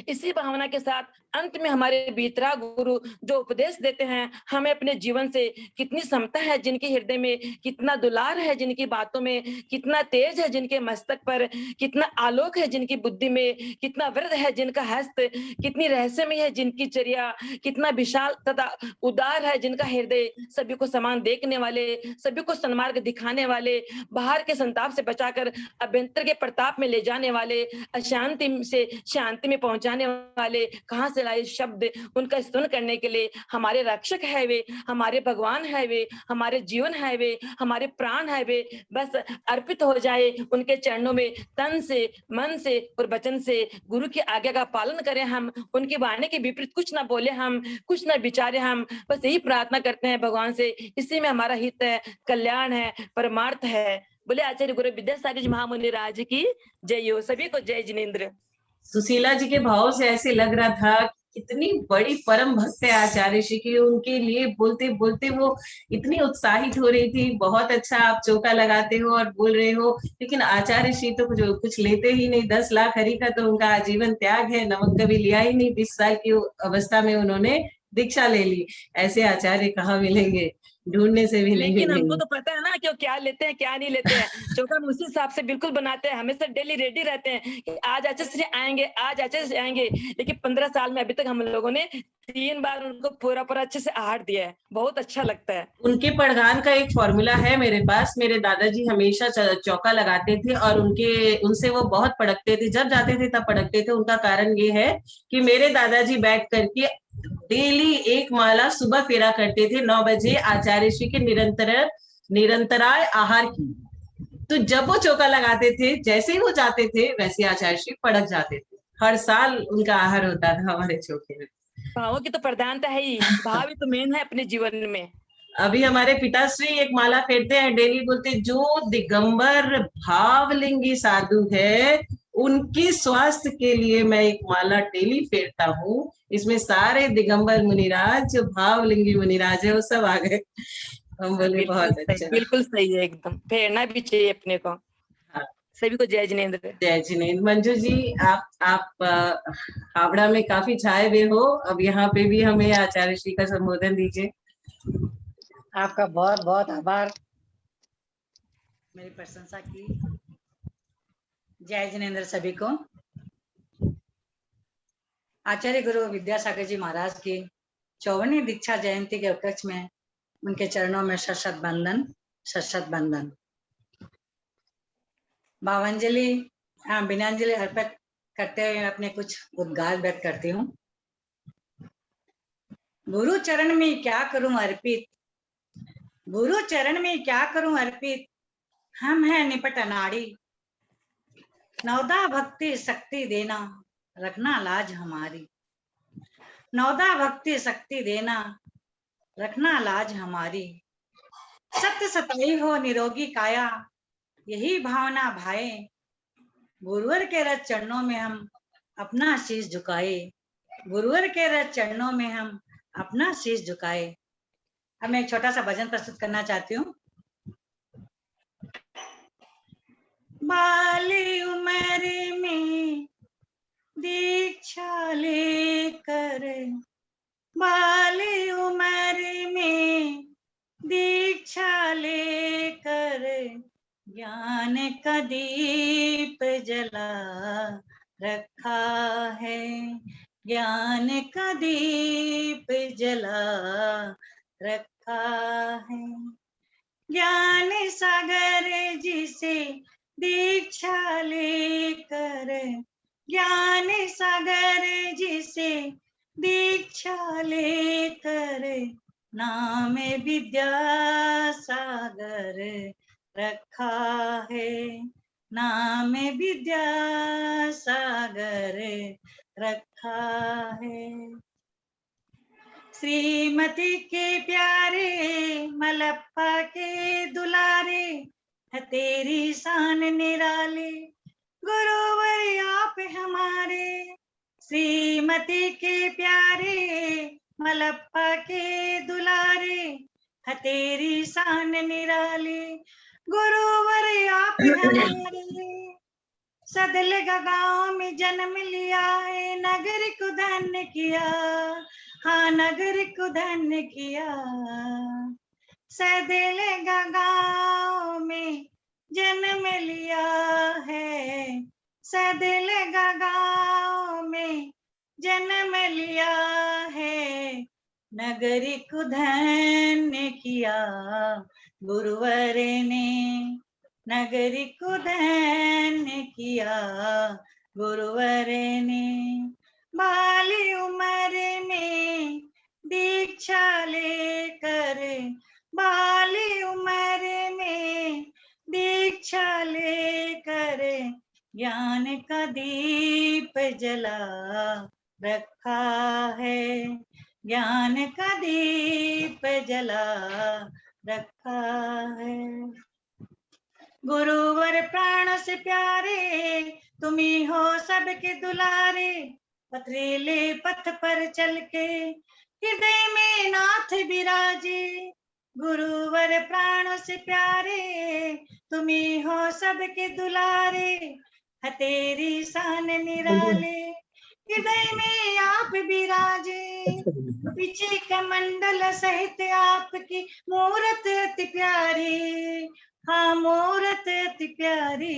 इसी भावना के साथ अंत में हमारे बीतरा गुरु जो उपदेश देते हैं, हमें अपने जीवन से कितनी समता है जिनके हृदय में, कितना दुलार है जिनकी बातों में, कितना तेज है जिनके मस्तक पर, कितना आलोक है जिनकी बुद्धि में, कितना वृद्ध है जिनका हस्त, कितनी रहस्यमय है जिनकी चर्या, कितना विशाल तथा उदार है जिनका हृदय, सभी को समान देखने वाले, सभी को सन्मार्ग दिखाने वाले, बाहर के संताप से बचाकर अभ्यंतर के प्रताप में ले जाने वाले, अशांति से शांति में पहुंचाने वाले, कहां से लाए शब्द, उनका स्तुति करने के लिए हमारे रक्षक है वे, हमारे भगवान है वे, हमारे जीवन है वे, हमारे प्राण है वे। बस अर्पित हो जाए उनके चरणों में तन से, मन से और वचन से। गुरु की आज्ञा का पालन करें हम, उनकी वाणी के विपरीत कुछ ना बोले हम, कुछ ना विचारे हम। बस यही प्रार्थना करते हैं भगवान से, इसी में हमारा हित है, कल्याण है, परमार्थ है। बोले आचार्य गुरु विद्यासागर जी महामुनि राज की जय हो। सभी को जय जिनेन्द्र। सुशीला जी के भाव से ऐसे लग रहा था कितनी बड़ी परम भक्त है आचार्य श्री की। उनके लिए बोलते बोलते वो इतनी उत्साहित हो रही थी। बहुत अच्छा आप चौका लगाते हो और बोल रहे हो, लेकिन आचार्य श्री तो कुछ लेते ही नहीं। 10 लाख हरि का तो उनका आजीवन त्याग है, नमक कभी लिया ही नहीं। 20 साल की अवस्था में उन्होंने दीक्षा ले ली। ऐसे आचार्य कहाँ मिलेंगे, ढूंढने से भी नहीं लेकिन हमको मिलेंगे। तो पता है ना कि वो क्या लेते हैं क्या नहीं लेते हैं। चौका हम उसी हिसाब से बिल्कुल बनाते हैं, हमेशा डेली रेडी रहते हैं कि आज आचार्य श्री आएंगे, आज आचार्य श्री आएंगे। लेकिन 15 साल में अभी तक हम लोगों ने 3 बार उनको पूरा अच्छे से आहार दिया है। बहुत अच्छा लगता है। उनके पड़गान का एक फॉर्मूला है मेरे पास। मेरे दादाजी हमेशा चौका लगाते थे और उनसे वो बहुत पढ़कते थे। जब जाते थे तब पढ़कते थे। उनका कारण ये है कि मेरे दादाजी बैठ करके डेली एक माला सुबह फेरा करते थे 9 बजे आचार्य श्री के निरंतराय आहार की। तो जब वो चौका लगाते थे, जैसे ही वो जाते थे वैसे आचार्य श्री पढ़क जाते थे। हर साल उनका आहार होता था हमारे चौके में। भावों की तो प्रधानता है ही, भाव ही तो मेन है अपने जीवन में। अभी हमारे पिताश्री एक माला फेरते हैं, डेली बोलते जो दिगंबर भावलिंगी साधु है उनकी स्वास्थ्य के लिए मैं एक माला डेली फेरता हूँ। इसमें सारे दिगंबर मुनिराज जो भावलिंगी मुनिराज है वो सब आ गए। हम बोले बहुत अच्छा, बिल्कुल सही है, एकदम फेरना भी चाहिए अपने को। सभी को जय जिनेन्द्र। जय जिनेन्द्र। मंजू जी, आप हावड़ा में काफी छाए हुए हो, अब यहाँ पे भी हमें आचार्य श्री का संबोधन दीजिए। आपका बहुत बहुत आभार, मेरी प्रशंसा की। जय जिनेन्द्र सभी को। आचार्य गुरु विद्यासागर जी महाराज की 54वीं दीक्षा जयंती के उपलक्ष्य में उनके चरणों में शत बंदन। भावांजलि बिनांजलि अर्पित करते हुए अपने कुछ उद्गार व्यक्त करती हूँ। गुरु चरण में क्या करूं अर्पित, गुरु चरण में क्या करूं अर्पित, हम है निपट अनाड़ी। नवदा भक्ति शक्ति देना, रखना लाज हमारी। नवदा भक्ति शक्ति देना, रखना लाज हमारी। सत्य सताई हो निरोगी काया, यही भावना भाए। गुरुवर के रथ चरणों में हम अपना शीश झुकाए। गुरुवर के रथ चरणों में हम अपना शीश झुकाए। अब मैं एक छोटा सा भजन प्रस्तुत करना चाहती हूँ। बाली उम्र में दीक्षा लेकर, बाली उम्र में दीक्षा लेकर, ज्ञान का दीप जला रखा है। ज्ञान का दीप जला रखा है। ज्ञान सागर जिसे दीक्षा लेकर, ज्ञान सागर जिसे दीक्षा लेकर, नाम विद्या सागर रखा है। नाम विद्या सागर रखा है। श्रीमती के प्यारे मलप्पा के दुलारे, है तेरी शान निराली गुरुवर आप हमारे। श्रीमती के प्यारे मलप्पा के दुलारे, है तेरी शान निराली गुरुवर आप हमारे। सदलगा गांव में जन्म लिया है, नगर को धन्य किया, हाँ नगर को धन्य किया। सदलगा गांव में जन्म लिया है, सदलगा गांव में जन्म लिया है। नगरी को धन्य किया गुरुवर ने, नगरी को धन्य किया गुरुवर ने। बाली उम्र में दीक्षा लेकर, बाली उम्र में दीक्षा लेकर, ज्ञान का दीप जला रखा है। ज्ञान का दीप जला रखा है। गुरुवर प्राण से प्यारे, तुम्ही हो सबके दुलारे। पथरीले पथ पर चल के हृदय में नाथ विराजे। गुरुवर प्राण से प्यारे, तुम्ही हो सबके दुलारे। है तेरी शान निराले, हृदय में आप विराजे। पीछे कमंडल सहित आपकी मूरत अति प्यारी, हाँ मूरत अति प्यारी।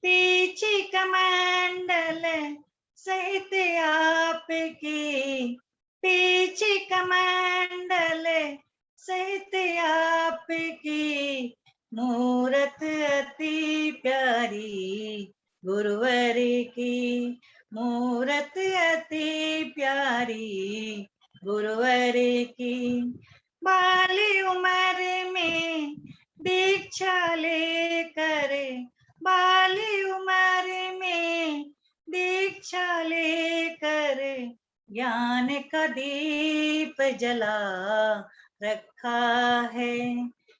पीछे कमंडल सहित आपकी, पीछे कमंडल सहित आपकी मूरत अति प्यारी। गुरुवर की मूरत अति प्यारी गुरुवर की। बाली उम्र में दीक्षा लेकर, बाली उम्र में दीक्षा लेकर, ज्ञान का दीप जला रखा है।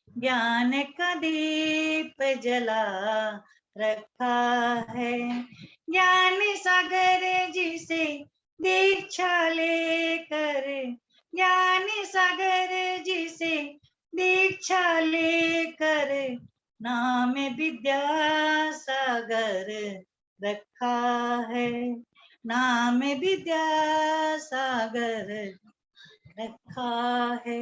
ज्ञान का दीप जला रखा है। ज्ञान सागर जिसे दीक्षा लेकर, ज्ञान सागर जिसे दीक्षा लेकर, नाम विद्या सागर रखा है। नाम विद्या सागर रखा है।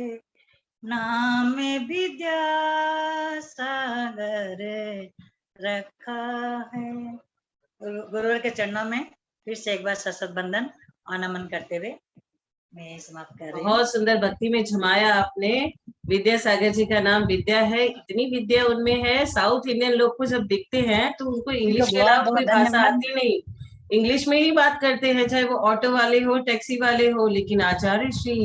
नाम विद्या सागर रखा है। गुरुवर के चरणों में फिर से एक बार सशत बंधन और नमन करते हुए मैं समाप्त कर रही हूँ। बहुत सुंदर भक्ति में झमाया आपने। विद्यासागर जी का नाम विद्या है, इतनी विद्या उनमें है। साउथ इंडियन लोग को जब दिखते हैं तो उनको इंग्लिश के अलावा कोई भाषा आती नहीं, इंग्लिश में ही बात करते हैं, चाहे वो ऑटो वाले हो, टैक्सी वाले हो। लेकिन आचार्य श्री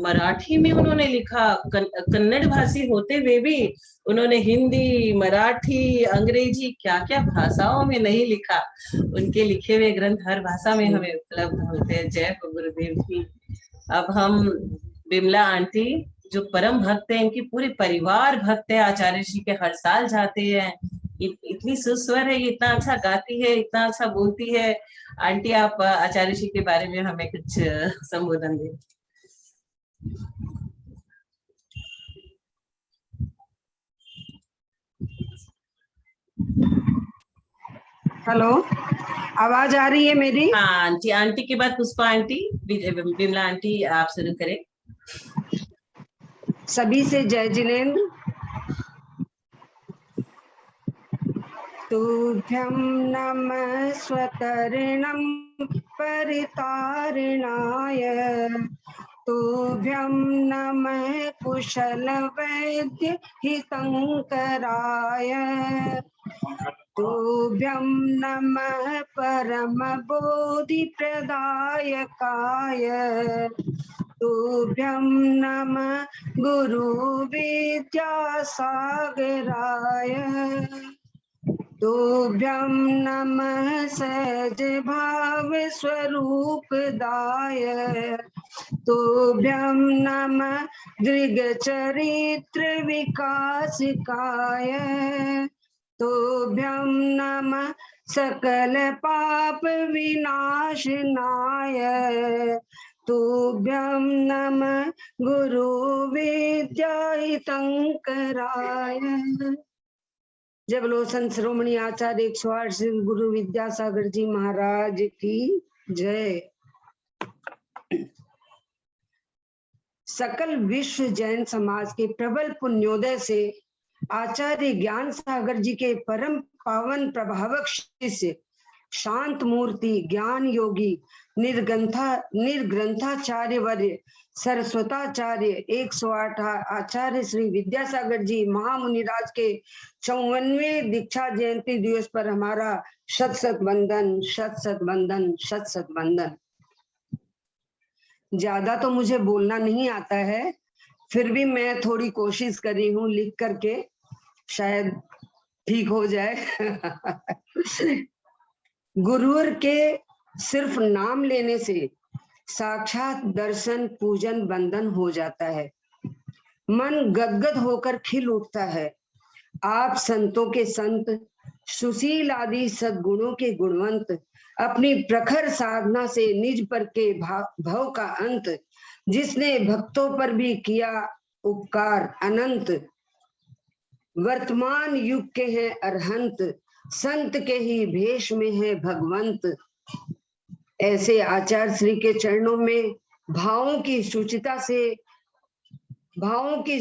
मराठी में उन्होंने लिखा, कन्नड़ भाषी होते हुए भी उन्होंने हिंदी, मराठी, अंग्रेजी, क्या क्या भाषाओं में नहीं लिखा। उनके लिखे हुए ग्रंथ हर भाषा में हमें उपलब्ध होते हैं। जय हो गुरुदेव की। अब हम बिमला आंटी जो परम भक्त है, इनकी पूरी परिवार भक्त है, आचार्य जी के हर साल जाते हैं। इतनी सुस्वर है, इतना अच्छा गाती है, इतना अच्छा बोलती है। आंटी आप आचार्य जी के बारे में हमें कुछ संबोधन दें। हेलो, आवाज आ रही है मेरी? हाँ आंटी, आंटी के बाद पुष्पा आंटी, बिमला आंटी आप शुरू करें। सभी से जय जिनेन्द्र। तुभ्यं नमः स्वतरणं परितारणाय, तुभ्यं नमः कुशल वैद्य हितंकराय, तुभ्यं नमः परम बोधि प्रदायकाय, तुभ्यं नमः गुरु विद्यासागराय, तुभ्यं नमः सहज भाव स्वरूपदाय, तुभ्यं नमः दृग चरित्र विकासकाय, तुभ्यं नमः सकल पाप विनाशनाय, तुभ्यं नमः गुरु विद्या हितंकराय। जय बोलो संत शिरोमणि आचार्य 108 श्री गुरु विद्यासागर जी महाराज की जय। सकल विश्व जैन समाज के प्रबल पुण्योदय से आचार्य ज्ञान सागर जी के परम पावन प्रभावक शिष्य शांत मूर्ति ज्ञान योगी निर्ग्रंथाचार्य वर्य सरस्वताचार्य 108 आचार्य श्री विद्यासागर जी महामुनिराज के 54वें दीक्षा जयंती दिवस पर हमारा शत शत वंदन, शत शत वंदन, शत शत वंदन। ज्यादा तो मुझे बोलना नहीं आता है, फिर भी मैं थोड़ी कोशिश करी हूँ लिख करके, शायद ठीक हो जाए। गुरुवर के सिर्फ नाम लेने से साक्षात दर्शन पूजन बंधन हो जाता है, मन गदगद होकर खिल उठता है। आप संतों के संत, सुशील आदि सद्गुणों के गुणवंत, अपनी प्रखर साधना से निज पर के भव का अंत, जिसने भक्तों पर भी किया उपकार अनंत, वर्तमान युग के हैं अरहंत, संत के ही भेष में है भगवंत। ऐसे आचार्य श्री के चरणों में भावों की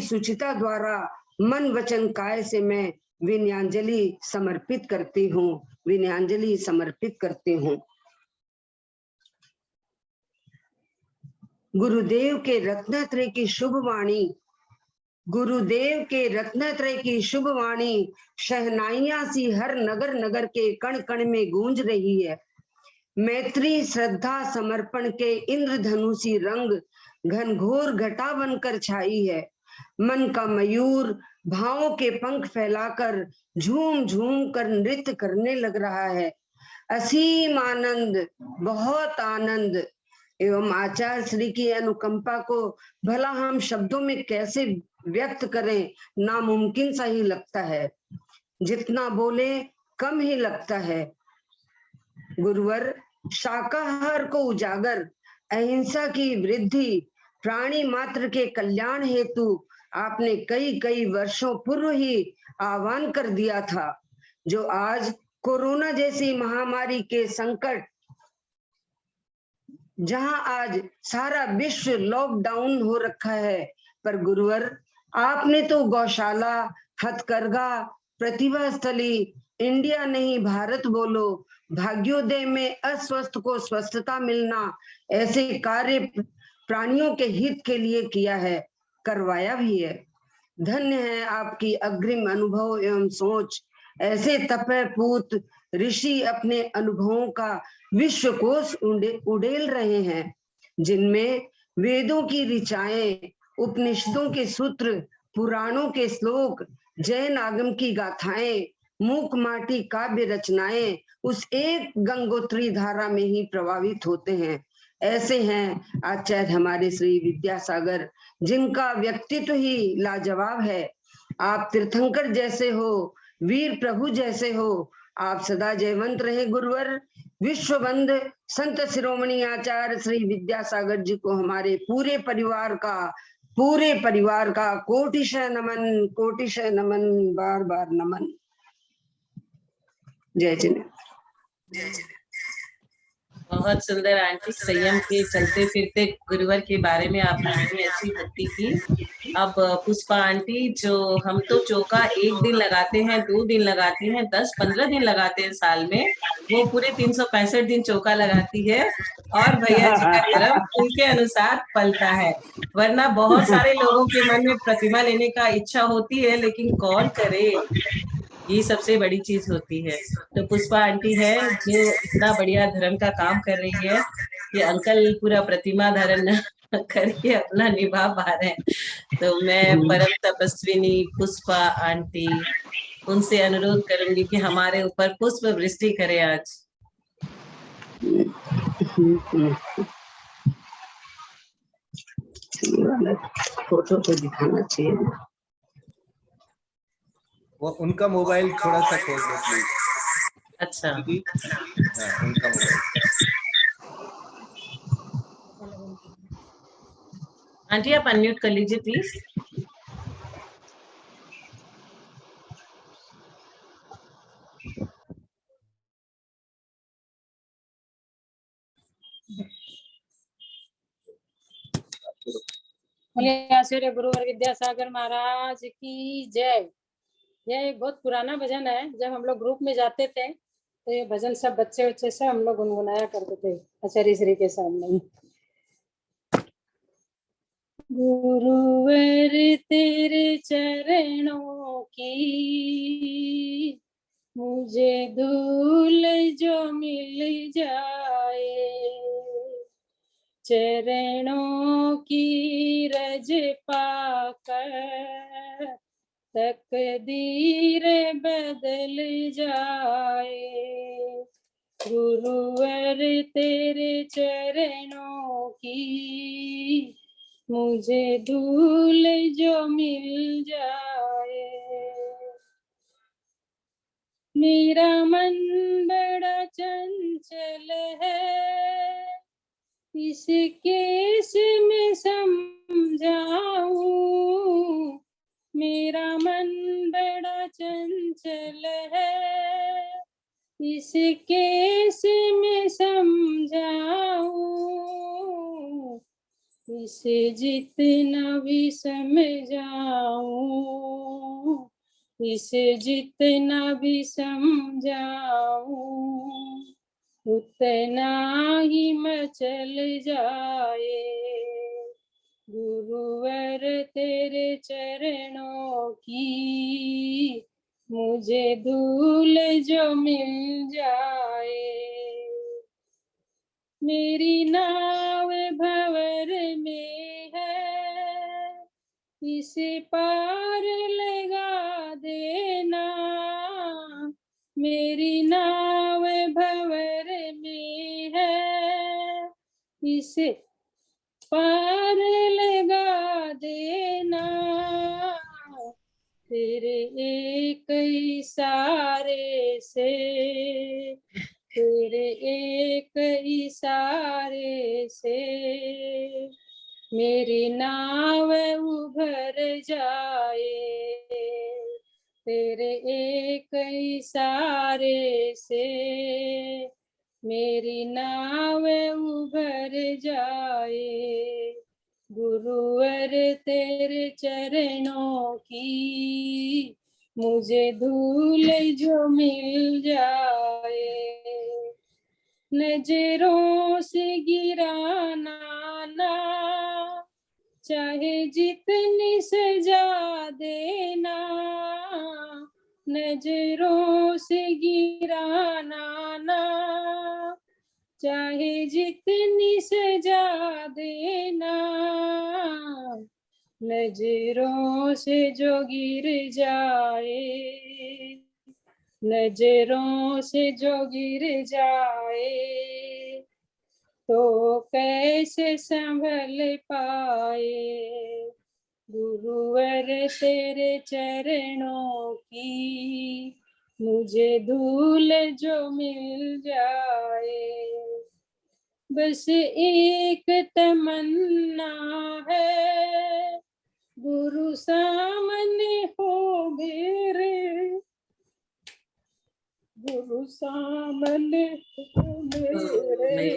सुचिता द्वारा मन वचन काय से मैं विनयांजलि समर्पित करती हूँ, विनयांजलि समर्पित करती हूँ। गुरुदेव के रत्नत्रय की शुभ वाणी, गुरुदेव के रत्नत्रय की शुभ वाणी शहनाइयां सी हर नगर नगर के कण कण में गूंज रही है। मैत्री श्रद्धा समर्पण के इंद्रधनुषी रंग घनघोर घटा बनकर छाई है। मन का मयूर भावों के पंख फैलाकर झूम झूम कर नृत्य करने लग रहा है। असीम आनंद, बहुत आनंद एवं आचार्य श्री की अनुकंपा को भला हम शब्दों में कैसे व्यक्त करें, नामुमकिन सा ही लगता है। जितना बोले कम ही लगता है। गुरुवर शाकाहार को उजागर, अहिंसा की वृद्धि, प्राणी मात्र के कल्याण हेतु आपने कई कई वर्षों पूर्व ही आह्वान कर दिया था, जो आज कोरोना जैसी महामारी के संकट, जहां आज सारा विश्व लॉकडाउन हो रखा है, पर गुरुवर आपने तो गौशाला, हथकरघा, प्रतिभा स्थली, इंडिया नहीं भारत बोलो, भाग्योदय में अस्वस्थ को स्वस्थता मिलना, ऐसे कार्य प्राणियों के हित के लिए किया है, करवाया भी है। धन्य है आपकी अग्रिम अनुभव एवं सोच। ऐसे तपपूत ऋषि अपने अनुभवों का विश्वकोश उड़ेल रहे हैं, जिनमें वेदों की ऋचाएं, उपनिषदों के सूत्र, पुराणों के श्लोक, जैन आगम की गाथाएं, मूक माटी काव्य रचनाएं उस एक गंगोत्री धारा में ही प्रभावित होते हैं। ऐसे हैं आचार्य हमारे श्री विद्यासागर, जिनका व्यक्तित्व ही लाजवाब है। आप तीर्थंकर जैसे हो, वीर प्रभु जैसे हो। आप सदा जयवंत रहे गुरुवर। विश्वबंद संत शिरोमणि आचार्य श्री विद्यासागर जी को हमारे पूरे परिवार का कोटिशः नमन, कोटिशः नमन, बार बार नमन। जय जिनेन्द्र। बहुत सुंदर आंटी, संयम के चलते फिरते गुरुवर के बारे में आपने इतनी अच्छी भक्ति की। अब पुष्पा आंटी, जो हम तो चौका 1 दिन लगाते हैं, 2 दिन लगाती हैं, 10-15 दिन लगाते हैं साल में, वो पूरे 365 दिन चौका लगाती है। और भैया जी का धर्म उनके अनुसार पलता है, वरना बहुत सारे लोगों के मन में प्रतिमा लेने का इच्छा होती है, लेकिन कौन करे, ये सबसे बड़ी चीज होती है। तो पुष्पा आंटी है जो इतना बढ़िया धर्म का काम कर रही है कि अंकल पूरा प्रतिमा धारण करके अपना निभा पा रहे हैं। तो मैं परम तपस्विनी पुष्पा आंटी, उनसे अनुरोध करूंगी कि हमारे ऊपर पुष्प वृष्टि करे आज। फोटो तो दिखाना चाहिए। वो उनका मोबाइल थोड़ा सा खोल दो प्लीज। अच्छा, हाँ, उनका मोबाइल। आंटी आप अनम्यूट कर लीजिए प्लीज। बोलिए आचार्य गुरुवर विद्यासागर महाराज की जय। यह एक बहुत पुराना भजन है। जब हम लोग ग्रुप में जाते थे तो ये भजन सब बच्चे से हम लोग गुनगुनाया करते थे आचार्य श्री के सामने। गुरुवर तेरे चरणों की मुझे धूल जो मिल जाए, चरणों की रज पाकर तकदीर बदल जाए। गुरुवर तेरे चरणों की मुझे धूल जो मिल जाए। मेरा मन बड़ा चंचल है, इसे कैसे मैं समझाऊं। मेरा मन बड़ा चंचल है, इसे कैसे मैं समझाऊं। इसे जितना भी समझाऊं, इसे जितना भी समझाऊं, उतना ही मचल जाए। गुरुवर तेरे चरणों की मुझे धूल जो मिल जाए। मेरी नाव भंवर में है, इसे पार लगा देना। मेरी नाव भंवर में है, इसे पार लगा देना। तेरे एक इशारे से, तेरे एक इशारे से मेरी नाव उभर जाए। तेरे एक इशारे से मेरी नाव उभर जाए। गुरुवर तेरे चरणों की मुझे धूल जो मिल जाए। नजरों से गिराना ना, चाहे जितनी सजा देना। नजरों से गिराना ना, चाहे जितनी सजा देना, नजरों से जो गिर जाए, नजरों से जो गिर जाए, तो कैसे संभल पाए। गुरुवर तेरे चरणों की मुझे धूल जो मिल जाए, बस एक तमन्ना है, गुरु सामने हो मेरे, गुरु सामने हो मेरे,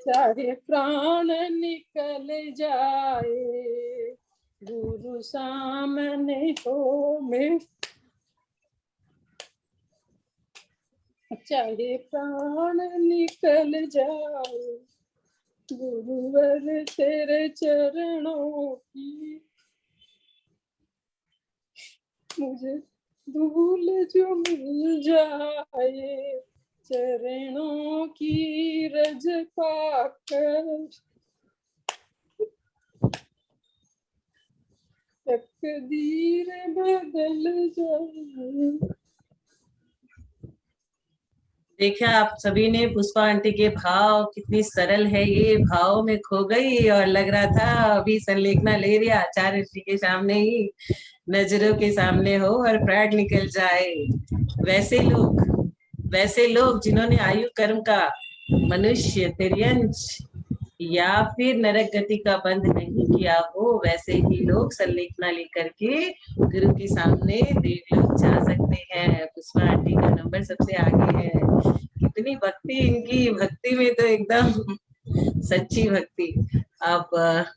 चाहे प्राण निकल जाए, गुरु सामने हो मेरे, चाहे प्राण निकल जाए, गुरुवर तेरे चरणों की मुझे धूल जो मिल जाए, चरणों की रज पाकर तकदीर बदल जाए। देखा आप सभी ने पुष्पा आंटी के भाव, कितनी सरल है ये, भाव में खो गई और लग रहा था अभी संलेखना ले रही आचार्य जी के सामने ही, नजरों के सामने हो और प्राण निकल जाए। वैसे लोग जिन्होंने आयु कर्म का मनुष्य तिर्यंश या फिर नरक गति का बंध नहीं किया हो, वैसे ही लोग संलेखना लेकर के गुरु के सामने देवलोक जा सकते हैं। पुष्पा आंटी का नंबर सबसे आगे है। कितनी भक्ति इनकी, भक्ति में तो एकदम सच्ची भक्ति। अब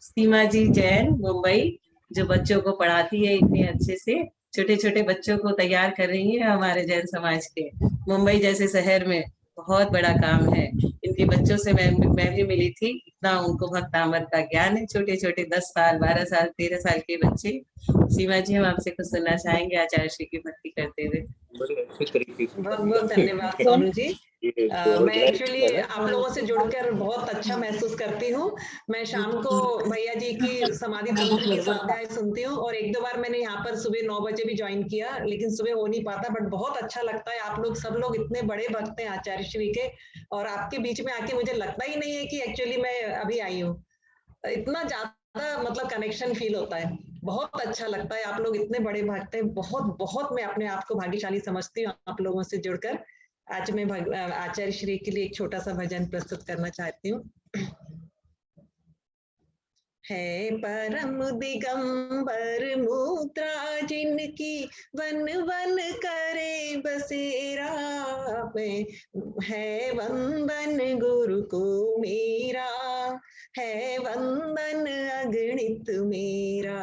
सीमा जी जैन मुंबई, जो बच्चों को पढ़ाती है इतने अच्छे से, छोटे छोटे बच्चों को तैयार कर रही है हमारे जैन समाज के। मुंबई जैसे शहर में बहुत बड़ा काम है। इनके बच्चों से मैं भी मिली थी, इतना उनको भक्तामृत का ज्ञान है। छोटे छोटे 10 साल 12 साल 13 साल के बच्चे। सीमा जी, हम आपसे कुछ सुनना चाहेंगे आचार्य श्री की भक्ति करते हुए। बड़े अच्छे तरीके से बहुत बहुत धन्यवाद स्वामी जी। मैं एक्चुअली आप लोगों से जुड़कर बहुत अच्छा महसूस करती हूँ। मैं शाम को भैया जी की समाधि तंत्र के स्वाध्याय सुनती हूँ और एक दो बार मैंने यहाँ पर सुबह 9 बजे भी ज्वाइन किया, लेकिन सुबह हो नहीं पाता, बट बहुत अच्छा लगता है। आप लोग सब लोग इतने बड़े भक्त हैं आचार्य श्री के, और आपके बीच में आके मुझे लगता ही नहीं है कि एक्चुअली मैं अभी आई हूँ। इतना ज्यादा मतलब कनेक्शन फील होता है, बहुत अच्छा लगता है। आप लोग इतने बड़े भक्त हैं, बहुत बहुत मैं अपने आप को भाग्यशाली समझती हूँ आप लोगों से जुड़कर। आज मैं आचार्य श्री के लिए एक छोटा सा भजन प्रस्तुत करना चाहती हूँ। है परम दिगंबर मुद्रा जिनकी, वन वन करे बसेरा, है वंदन गुरु को मेरा, है वंदन अगणित मेरा।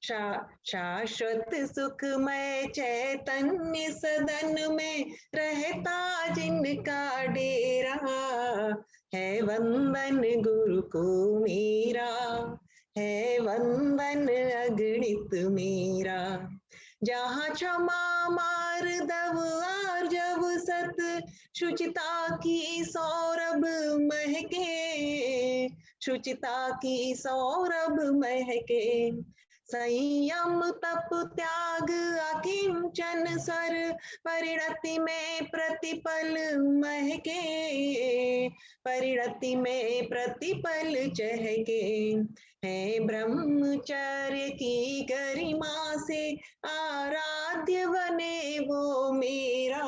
शाश्वत सुखमय चैतन्य सदन में रहता जिनका डेरा, है वंदन गुरु को मेरा, है वंदन अगणित मेरा। जहाँ क्षमा मार्दव आर्जव सत, शुचिता की सौरभ महके, शुचिता की सौरभ महके। संयम तप त्याग अकिंचन सर, परिणति में प्रतिपल महके, परिणति में प्रतिपल चहके। है ब्रह्मचर्य की गरिमा से आराध्य बने वो मेरा,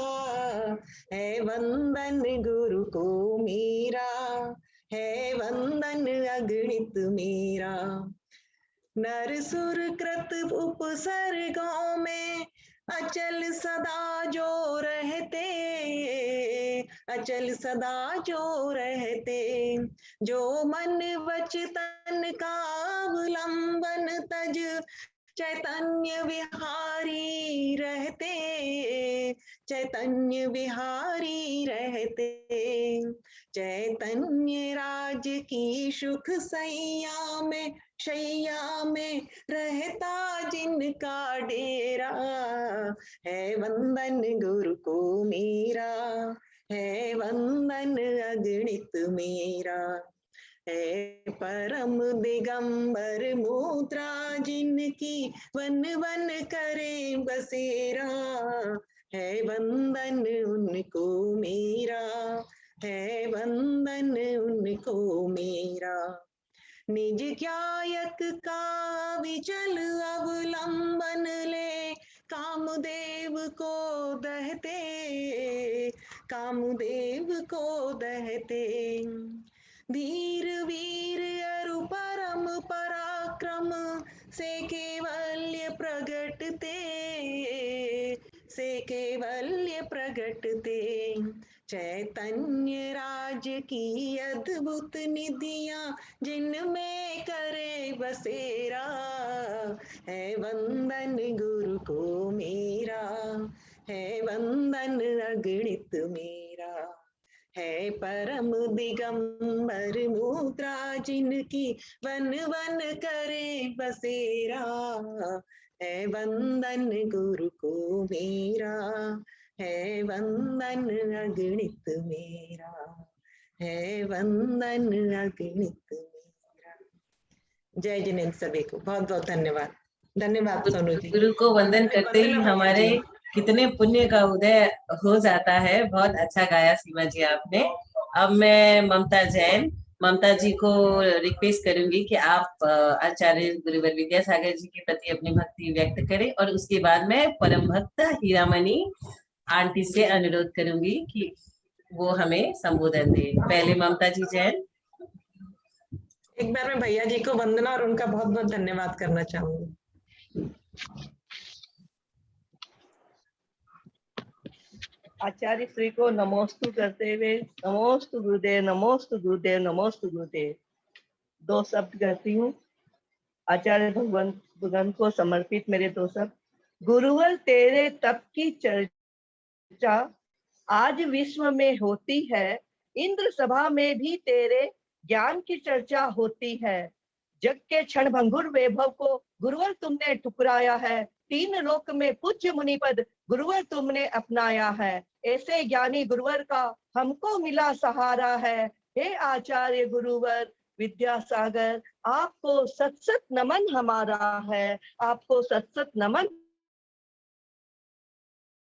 है वंदन गुरु को मेरा, है वंदन अगणित मेरा। नर सुर कृत उपसर्गों में अचल सदा जो रहते, अचल सदा जो रहते। जो मन वच तन का अवलंबन तज, चैतन्य विहारी रहते, चैतन्य विहारी रहते। चैतन्य राज की सुख सैया में रहता जिनका डेरा, है वंदन गुरु को मेरा, है वंदन अगणित मेरा। है परम दिगंबर मुद्रा जिनकी वन वन करे बसेरा। है वंदन उनको मेरा, है वंदन उनको मेरा। निज कायक का विचल अवलंबन ले, कामदेव को दहते, कामदेव को दहते। धीर वीर अरु परम पराक्रम से केवल्य प्रगटते, से केवल्य प्रगटते। चैतन्य राज की अद्भुत निधियां जिनमें करे बसेरा। है वंदन गुरु को मेरा, है वंदन अगणित मेरा। है परम दिगंबर मुद्रा जिनकी वन वन करे बसेरा। है वंदन गुरु को मेरा, है वंदन अगणित मेरा, है वंदन अगणित मेरा। जय जिनेन्द्र सभी को बहुत बहुत धन्यवाद। धन्यवाद सोनू जी। गुरु को वंदन करते ही हमारे कितने पुण्य का उदय हो जाता है। बहुत अच्छा गाया सीमा जी आपने। अब मैं ममता जैन, ममता जी को रिक्वेस्ट करूंगी कि आप आचार्य गुरुवर विद्यासागर जी के प्रति अपनी भक्ति व्यक्त करें, और उसके बाद मैं परम भक्त हीरामणि आंटी से अनुरोध करूंगी कि वो हमें संबोधन दे। पहले ममता जी जैन। एक बार मैं भैया जी को वंदना और उनका बहुत बहुत धन्यवाद करना चाहूंगी। आचार्य श्री को नमोस्तु करते हुए नमोस्तु गुरुदेव, नमोस्तु गुरुदेव, नमोस्तु गुरुदेव दो शब्द कहती हूँ। आचार्य भगवान को समर्पित मेरे दो शब्द। गुरुवर तेरे तप की चर्चा आज विश्व में होती है, इंद्र सभा में भी तेरे ज्ञान की चर्चा होती है। जग के क्षण भंगुर वैभव को गुरुवर तुमने ठुकराया है, तीन लोक में पूज्य मुनिपद गुरुवर तुमने अपनाया है। ऐसे ज्ञानी गुरुवर का हमको मिला सहारा है। हे आचार्य गुरुवर विद्यासागर, आपको सत सत नमन हमारा है, आपको सत सत नमन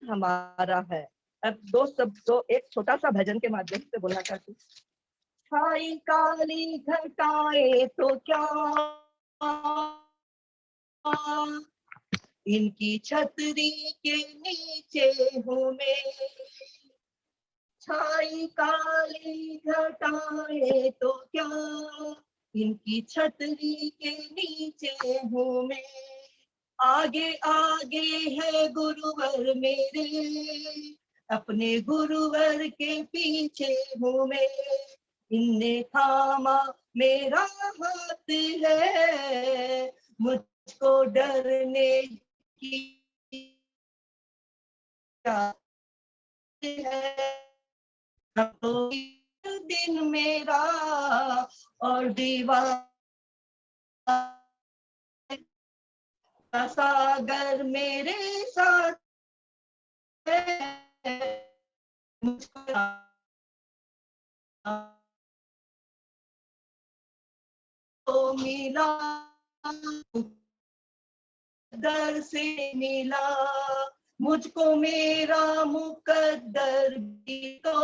हमारा है। अब दो शब्द एक छोटा सा भजन के माध्यम से बोलना चाहती हूँ। छाई काली घटाए तो क्या, इनकी छतरी के नीचे हूँ मैं। छाई काली घटाए तो क्या, इनकी छतरी के नीचे हूँ मैं। आगे आगे है गुरुवर मेरे, अपने गुरुवर के पीछे हूँ मैं। इनने थामा मेरा हाथ है, मुझको डरने की क्या है। तो दिन मेरा और दीवार सागर मेरे साथ है, तो मिला दर से मिला, मुझको मेरा मुकद्दर भी तो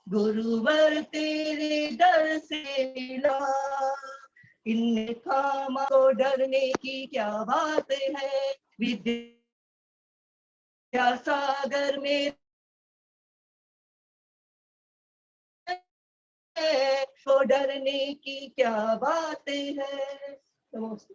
गुरुवर तेरे दर से मिला। इन थामा को डरने की क्या बात है, विद्यासागर में को डरने की क्या बात है। नमस्ते।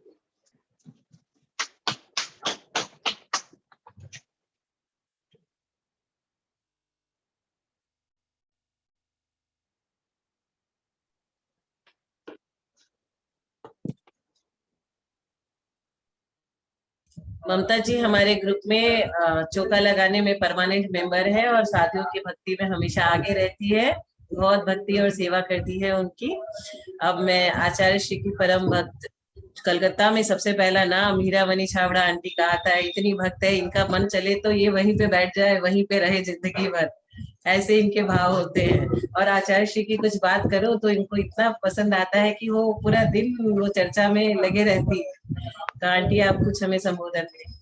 ममता जी हमारे ग्रुप में चौका लगाने में परमानेंट मेंबर है और साथियों की भक्ति में हमेशा आगे रहती है। बहुत भक्ति और सेवा करती है उनकी। अब मैं आचार्य श्री की परम भक्त, कलकत्ता में सबसे पहला नाम हीरामणि छाबड़ा आंटी का आता है। इतनी भक्त है, इनका मन चले तो ये वहीं पे बैठ जाए, वहीं पे रहे जिंदगी भर। ऐसे इनके भाव होते हैं। और आचार्य श्री की कुछ बात करो तो इनको इतना पसंद आता है कि वो पूरा दिन वो चर्चा में लगे रहती है। तो आंटी आप कुछ हमें संबोधन दें।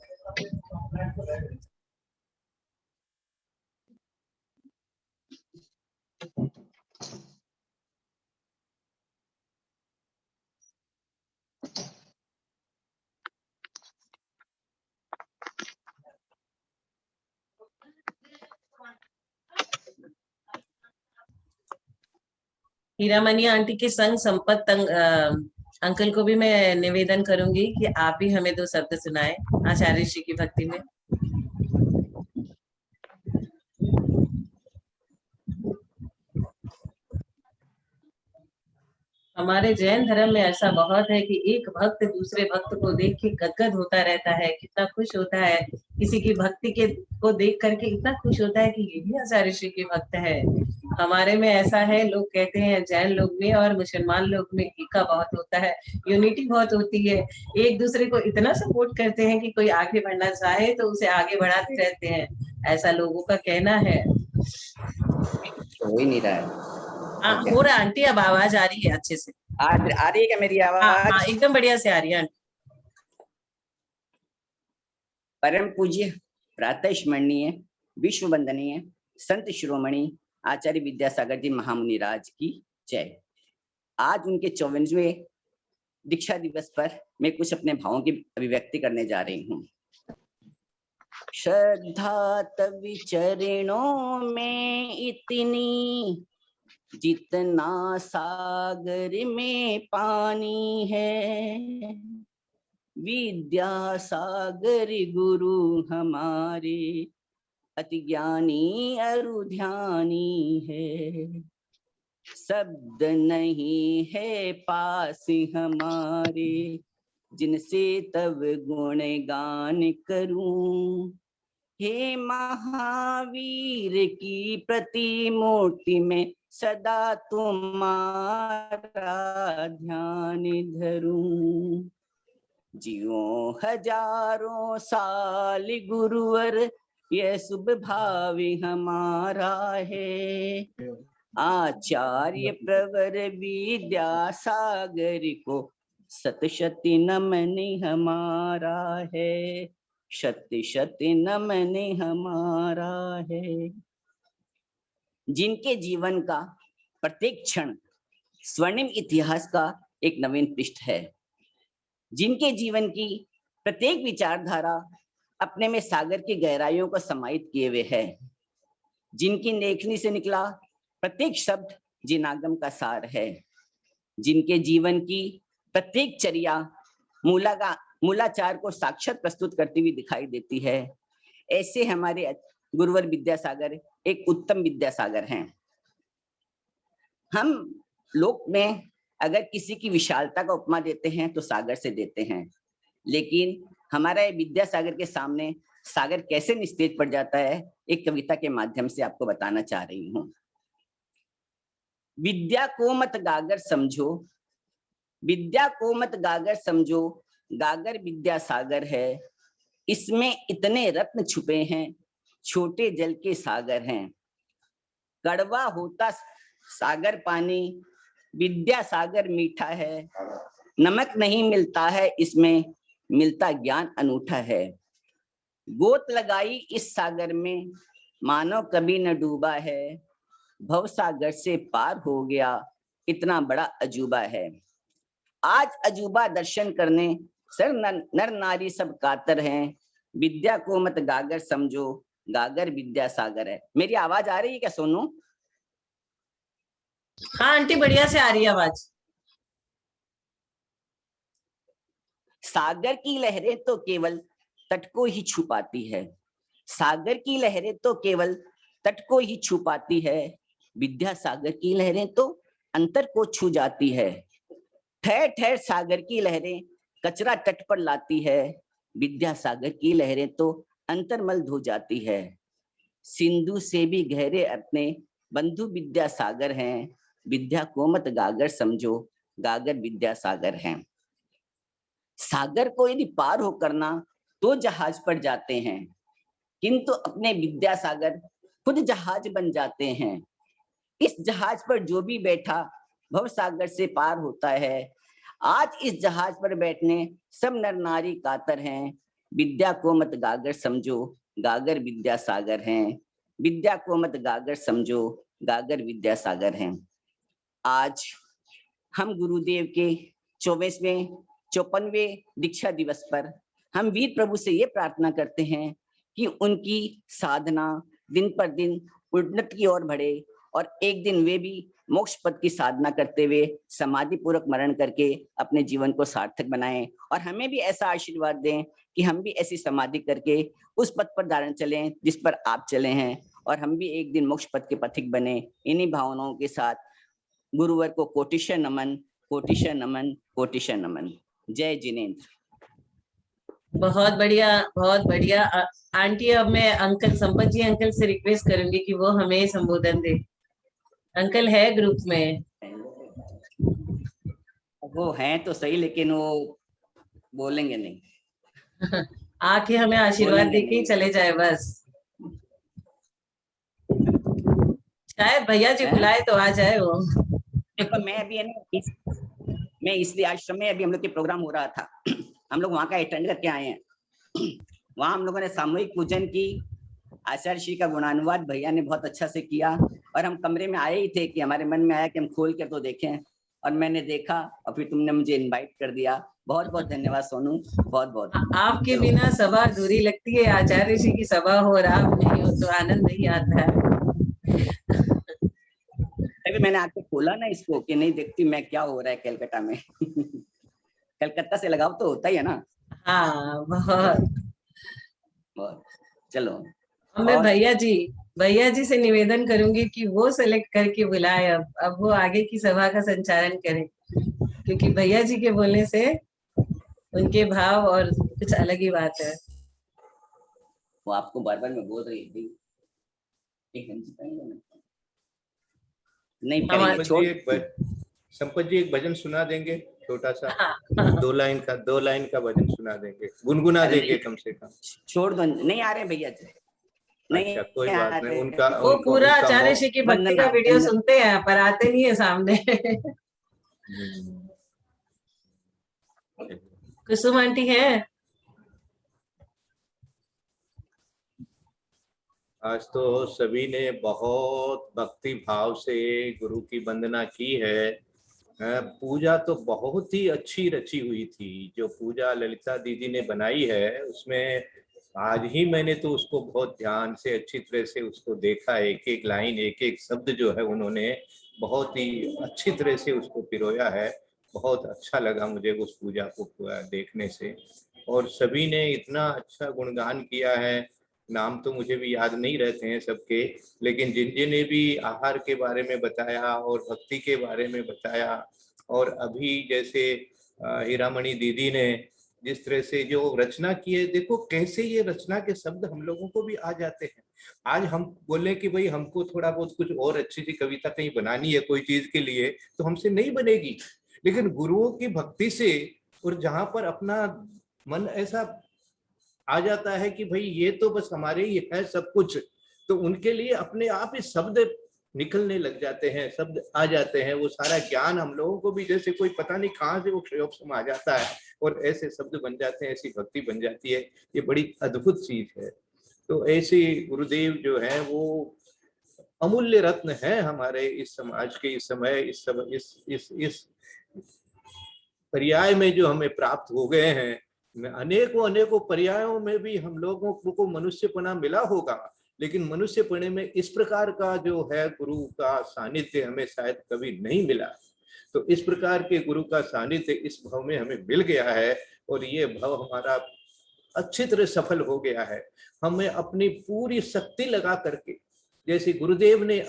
हीरामणि आंटी के संग संपत अंकल को भी मैं निवेदन करूंगी कि आप भी हमें 2 शब्द सुनाएं आचार्य श्री की भक्ति में। हमारे जैन धर्म में ऐसा बहुत है कि एक भक्त दूसरे भक्त को देख के गदगद होता रहता है, कितना खुश होता है। किसी की भक्ति के को देख करके इतना खुश होता है कि ये भी आचार्य श्री के भक्त है। हमारे में ऐसा है, लोग कहते हैं जैन लोग में और मुसलमान लोग में एका बहुत होता है, यूनिटी बहुत होती है। एक दूसरे को इतना सपोर्ट करते हैं कि कोई आगे बढ़ना चाहे तो उसे आगे बढ़ाते रहते हैं, ऐसा लोगों का कहना है। हो ही नहीं रहा है। हो रहा आंटी, अब आवाज आ रही है अच्छे से? आ रही है क्या मेरी आवाज? हाँ, एकदम बढ़िया से आ रही है आंटी। परम पूज्य प्रातः स्मरणीय विश्व वंदनीय संत शिरोमणि आचार्य विद्यासागर जी महामुनि राज की जय। आज उनके 54वें दीक्षा दिवस पर मैं कुछ अपने भावों की अभिव्यक्ति करने जा रही हूँ। श्रद्धा तब चरणों में इतनी जितना सागर में पानी है, विद्या सागर गुरु हमारे अति ज्ञानी अरु ध्यानी है। शब्द नहीं है पास हमारे, जिनसे तब गुण गान करूं। हे महावीर की प्रतिमूर्ति में सदा तुम्हारा ध्यान धरूं। जियो हजारों साल गुरुवर यह शुभ भाव हमारा है। आचार्य प्रवर विद्यासागर को शत-शत नमन हमारा है, शत-शत नमन हमारा है। जिनके जीवन का प्रत्येक क्षण स्वर्णिम इतिहास का एक नवीन पृष्ठ है, जिनके जीवन की प्रत्येक विचारधारा अपने में सागर की गहराइयों को समाहित किए हुए है, जिनकी लेखनी से निकला प्रत्येक शब्द जिनागम का सार है, जिनके जीवन की प्रत्येक चर्या मूलाचार को साक्षात प्रस्तुत करती हुई दिखाई देती है, ऐसे हमारे गुरुवर विद्यासागर एक उत्तम विद्यासागर हैं। हम लोक में अगर किसी की विशालता का उपमा देते हैं तो सागर से देते हैं, लेकिन हमारा ये विद्यासागर के सामने सागर कैसे निस्तेज पड़ जाता है, एक कविता के माध्यम से आपको बताना चाह रही हूँ। विद्या को मत गागर समझो, विद्या को मत गागर समझो, गागर विद्यासागर है। इसमें इतने रत्न छुपे हैं, छोटे जल के सागर हैं। कड़वा होता सागर पानी, विद्यासागर मीठा है। नमक नहीं मिलता है इसमें, मिलता ज्ञान अनूठा है। गोत लगाई इस सागर में, मानो कभी न डूबा है। भव सागर से पार हो गया, इतना बड़ा अजूबा है। आज अजूबा दर्शन करने सर नर नारी सब कातर हैं। विद्या को मत गागर समझो, गागर विद्यासागर है। मेरी आवाज आ रही है क्या सोनू? हाँ आंटी, बढ़िया से आ रही है आवाज। सागर की लहरें तो केवल तट को ही छुपाती है, सागर की लहरें तो केवल तट को ही छुपाती है। विद्यासागर की लहरें तो अंतर को छू जाती है। ठहर ठहर सागर की लहरें कचरा तट पर लाती है। विद्यासागर की लहरें तो अंतर्मल धो जाती है। सिंधु से भी गहरे अपने बंधु विद्यासागर हैं। विद्या को मत गागर समझो, गागर विद्यासागर हैं। सागर को यदि पार हो करना तो जहाज पर जाते हैं, किंतु अपने विद्यासागर खुद जहाज बन जाते हैं। इस जहाज पर जो भी बैठा भव सागर से पार होता है। आज इस जहाज पर बैठने सब नर नारी कातर हैं। विद्या को मत गागर समझो, गागर विद्या सागर हैं। विद्या को मत गागर समझो, गागर विद्या सागर हैं। आज हम गुरुदेव के 54वें दीक्षा दिवस पर हम वीर प्रभु से ये प्रार्थना करते हैं कि उनकी साधना दिन पर दिन उन्नति की ओर बढ़े और एक दिन वे भी मोक्ष पद की साधना करते हुए समाधि पूर्वक मरण करके अपने जीवन को सार्थक बनाएं और हमें भी ऐसा आशीर्वाद दें कि हम भी ऐसी समाधि करके उस पद पर धारण चलें जिस पर आप चले हैं और हम भी एक दिन मोक्ष पद के पथिक बने। इन्हीं भावनाओं के साथ गुरुवर को कोटिशः नमन, कोटिशः नमन, कोटिशः नमन। जय जिनेन्द्र। बहुत बढ़िया, बहुत बढ़िया। आंटी, अब मैं अंकल संपत जी अंकल से रिक्वेस्ट करूंगी कि वो हमें संबोधन दे। अंकल है ग्रुप में? वो हैं तो सही, लेकिन वो बोलेंगे नहीं। आके हमें आशीर्वाद देके ही चले जाए बस। शायद भैया जी बुलाए तो आ जाए वो। देखो मैं अभी है ना, मैं इसलिए आश्रम में अभी हम लोग के प्रोग्राम हो रहा था, हम लोग वहाँ का अटेंड करके आए हैं। वहाँ हम लोगों ने सामूहिक पूजन की। आचार्य श्री का गुणानुवाद भैया ने बहुत अच्छा से किया और हम कमरे में आए ही थे कि हमारे मन में आया कि हम खोल कर तो देखें, और मैंने देखा और फिर तुमने मुझे इनवाइट कर दिया। बहुत बहुत धन्यवाद सोनू, बहुत बहुत। आपके बिना सभा अधूरी लगती है। आचार्य जी की सभा हो रहा नहीं हो तो आनंद नहीं आता है। अभी मैंने आके खोला ना इसको कि नहीं देखती मैं क्या हो रहा है कलकत्ता में। कलकत्ता से लगाव तो होता ही है ना। हाँ बहुत। चलो मैं भैया जी से निवेदन करूंगी कि वो सेलेक्ट करके बुलाए। अब वो आगे की सभा का संचालन करें, क्योंकि भैया जी के बोलने से उनके भाव और कुछ अलग ही बात है। वो आपको बार बार मैं बोल रही थी नहीं संपत जी एक भजन सुना देंगे छोटा सा। दो लाइन का भजन सुना देंगे, गुनगुना देंगे कम से कम। छोड़ दो, नहीं आ रहे भैया जी। नहीं, अच्छा कोई बात नहीं। उनका वो पूरा आचार्य श्री की भक्ति का वीडियो सुनते हैं पर आते नहीं है सामने। कुसुम आंटी है? आज तो सभी ने बहुत भक्ति भाव से गुरु की वंदना की है। पूजा तो बहुत ही अच्छी रची हुई थी। जो पूजा ललिता दीदी ने बनाई है उसमें आज ही मैंने तो उसको बहुत ध्यान से अच्छी तरह से उसको देखा। एक एक लाइन, एक एक शब्द जो है उन्होंने बहुत ही अच्छी तरह से उसको पिरोया है। बहुत अच्छा लगा मुझे उस पूजा को देखने से। और सभी ने इतना अच्छा गुणगान किया है। नाम तो मुझे भी याद नहीं रहते हैं सबके, लेकिन जिन जिन्हें भी आहार के बारे में बताया और भक्ति के बारे में बताया, और अभी जैसे हीरामणि दीदी ने जिस तरह से जो रचना की है, देखो कैसे ये रचना के शब्द हम लोगों को भी आ जाते हैं। आज हम बोले कि भाई हमको थोड़ा बहुत कुछ और अच्छी सी कविता कहीं बनानी है कोई चीज के लिए, तो हमसे नहीं बनेगी। लेकिन गुरुओं की भक्ति से और जहां पर अपना मन ऐसा आ जाता है कि भाई ये तो बस हमारे ही है सब कुछ, तो उनके लिए अपने आप ही शब्द निकलने लग जाते हैं, शब्द आ जाते हैं। वो सारा ज्ञान हम लोगों को भी जैसे कोई पता नहीं कहाँ से वो क्षयोग समा जाता है और ऐसे शब्द बन जाते हैं, ऐसी भक्ति बन जाती है। ये बड़ी अद्भुत चीज है। तो ऐसे गुरुदेव जो है वो अमूल्य रत्न है हमारे इस समाज के इस समय इस पर्याय में जो हमें प्राप्त हो गए हैं। अनेकों पर्यायों में भी हम लोगों को मनुष्यपना मिला होगा, लेकिन मनुष्यपने में इस प्रकार का जो है गुरु का सानिध्य हमें शायद कभी नहीं मिला। तो इस प्रकार के गुरु का सानिध्य इस भव में हमें मिल गया है और ये भव हमारा अच्छी तरह सफल हो गया है। हमें अपनी पूरी शक्ति लगा करके, जैसे गुरुदेव ने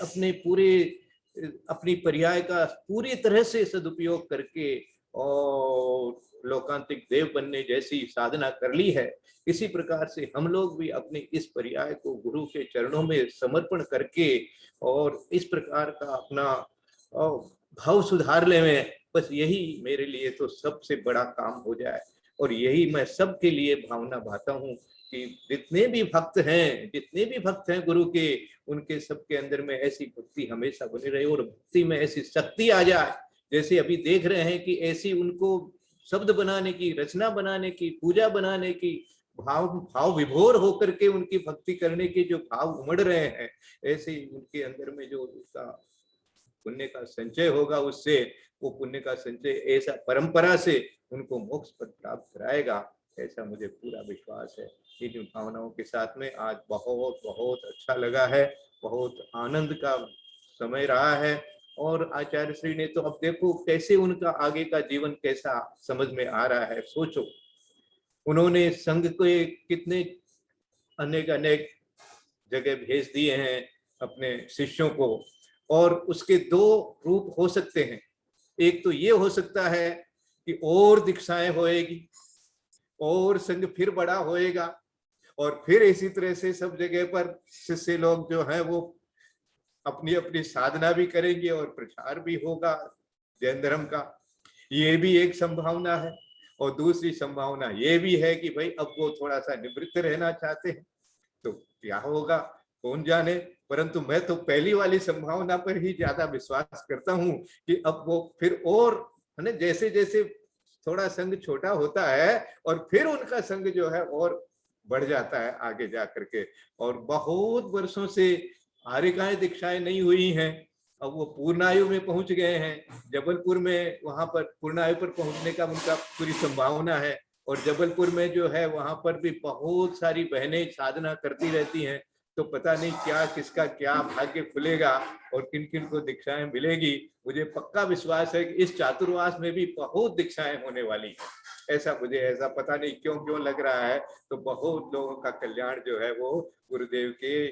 अपनी पर्याय का पूरी तरह से सदुपयोग करके और लोकांतिक देव बनने जैसी साधना कर ली है, इसी प्रकार से हम लोग भी अपने इस पर्याय को गुरु के चरणों में समर्पण करके और इस प्रकार का अपना भाव सुधार ले में, बस यही मेरे लिए तो सबसे बड़ा काम हो जाए। और यही मैं सबके लिए भावना भाता हूँ कि जितने भी भक्त हैं गुरु के, उनके सबके अंदर में ऐसी भक्ति हमेशा बनी रहे और भक्ति में ऐसी शक्ति आ जाए। जैसे अभी देख रहे हैं कि ऐसी उनको शब्द बनाने की, रचना बनाने की, पूजा बनाने की, भाव विभोर होकर के उनकी भक्ति करने के जो भाव उमड़ रहे हैं, ऐसे ही उनके अंदर में जो उसका पुण्य का संचय होगा, उससे वो पुण्य का संचय ऐसा परंपरा से उनको मोक्ष पद प्राप्त कराएगा, ऐसा मुझे पूरा विश्वास है। इन भावनाओं के साथ में आज बहुत बहुत अच्छा लगा है, बहुत आनंद का समय रहा है। और आचार्य श्री ने तो अब देखो कैसे उनका आगे का जीवन कैसा समझ में आ रहा है। सोचो, उन्होंने संघ को कितने अनेक जगह भेज दिए हैं अपने शिष्यों को, और उसके दो रूप हो सकते हैं। एक तो ये हो सकता है कि और दीक्षाएं होएगी और संघ फिर बड़ा होएगा, और फिर इसी तरह से सब जगह पर शिष्य लोग जो है वो अपनी अपनी साधना भी करेंगे और प्रचार भी होगा जैन धर्म का। ये भी एक संभावना है। और दूसरी संभावना ये भी है कि भाई अब वो थोड़ा सा निवृत्त रहना चाहते हैं, तो क्या होगा कौन जाने। परंतु मैं तो पहली वाली संभावना पर ही ज्यादा विश्वास करता हूँ कि अब वो फिर और है ना, जैसे जैसे थोड़ा संघ छोटा होता है और फिर उनका संघ जो है और बढ़ जाता है आगे जा करके। और बहुत वर्षों से आर्यकाएं दीक्षाएं नहीं हुई हैं, अब वो पूर्णायु में पहुंच गए हैं। जबलपुर में वहां पर पूर्णायु पर पहुंचने का उनका पूरी संभावना है। और जबलपुर में जो है वहां पर भी बहुत सारी बहनें साधना करती रहती हैं, तो पता नहीं क्या किसका क्या भाग्य खुलेगा और किन किन को दीक्षाएं मिलेगी। मुझे पक्का विश्वास है कि इस चातुर्मास में भी बहुत दीक्षाएं होने वाली है। ऐसा पता नहीं क्यों लग रहा है। तो बहुत लोगों का कल्याण जो है वो गुरुदेव के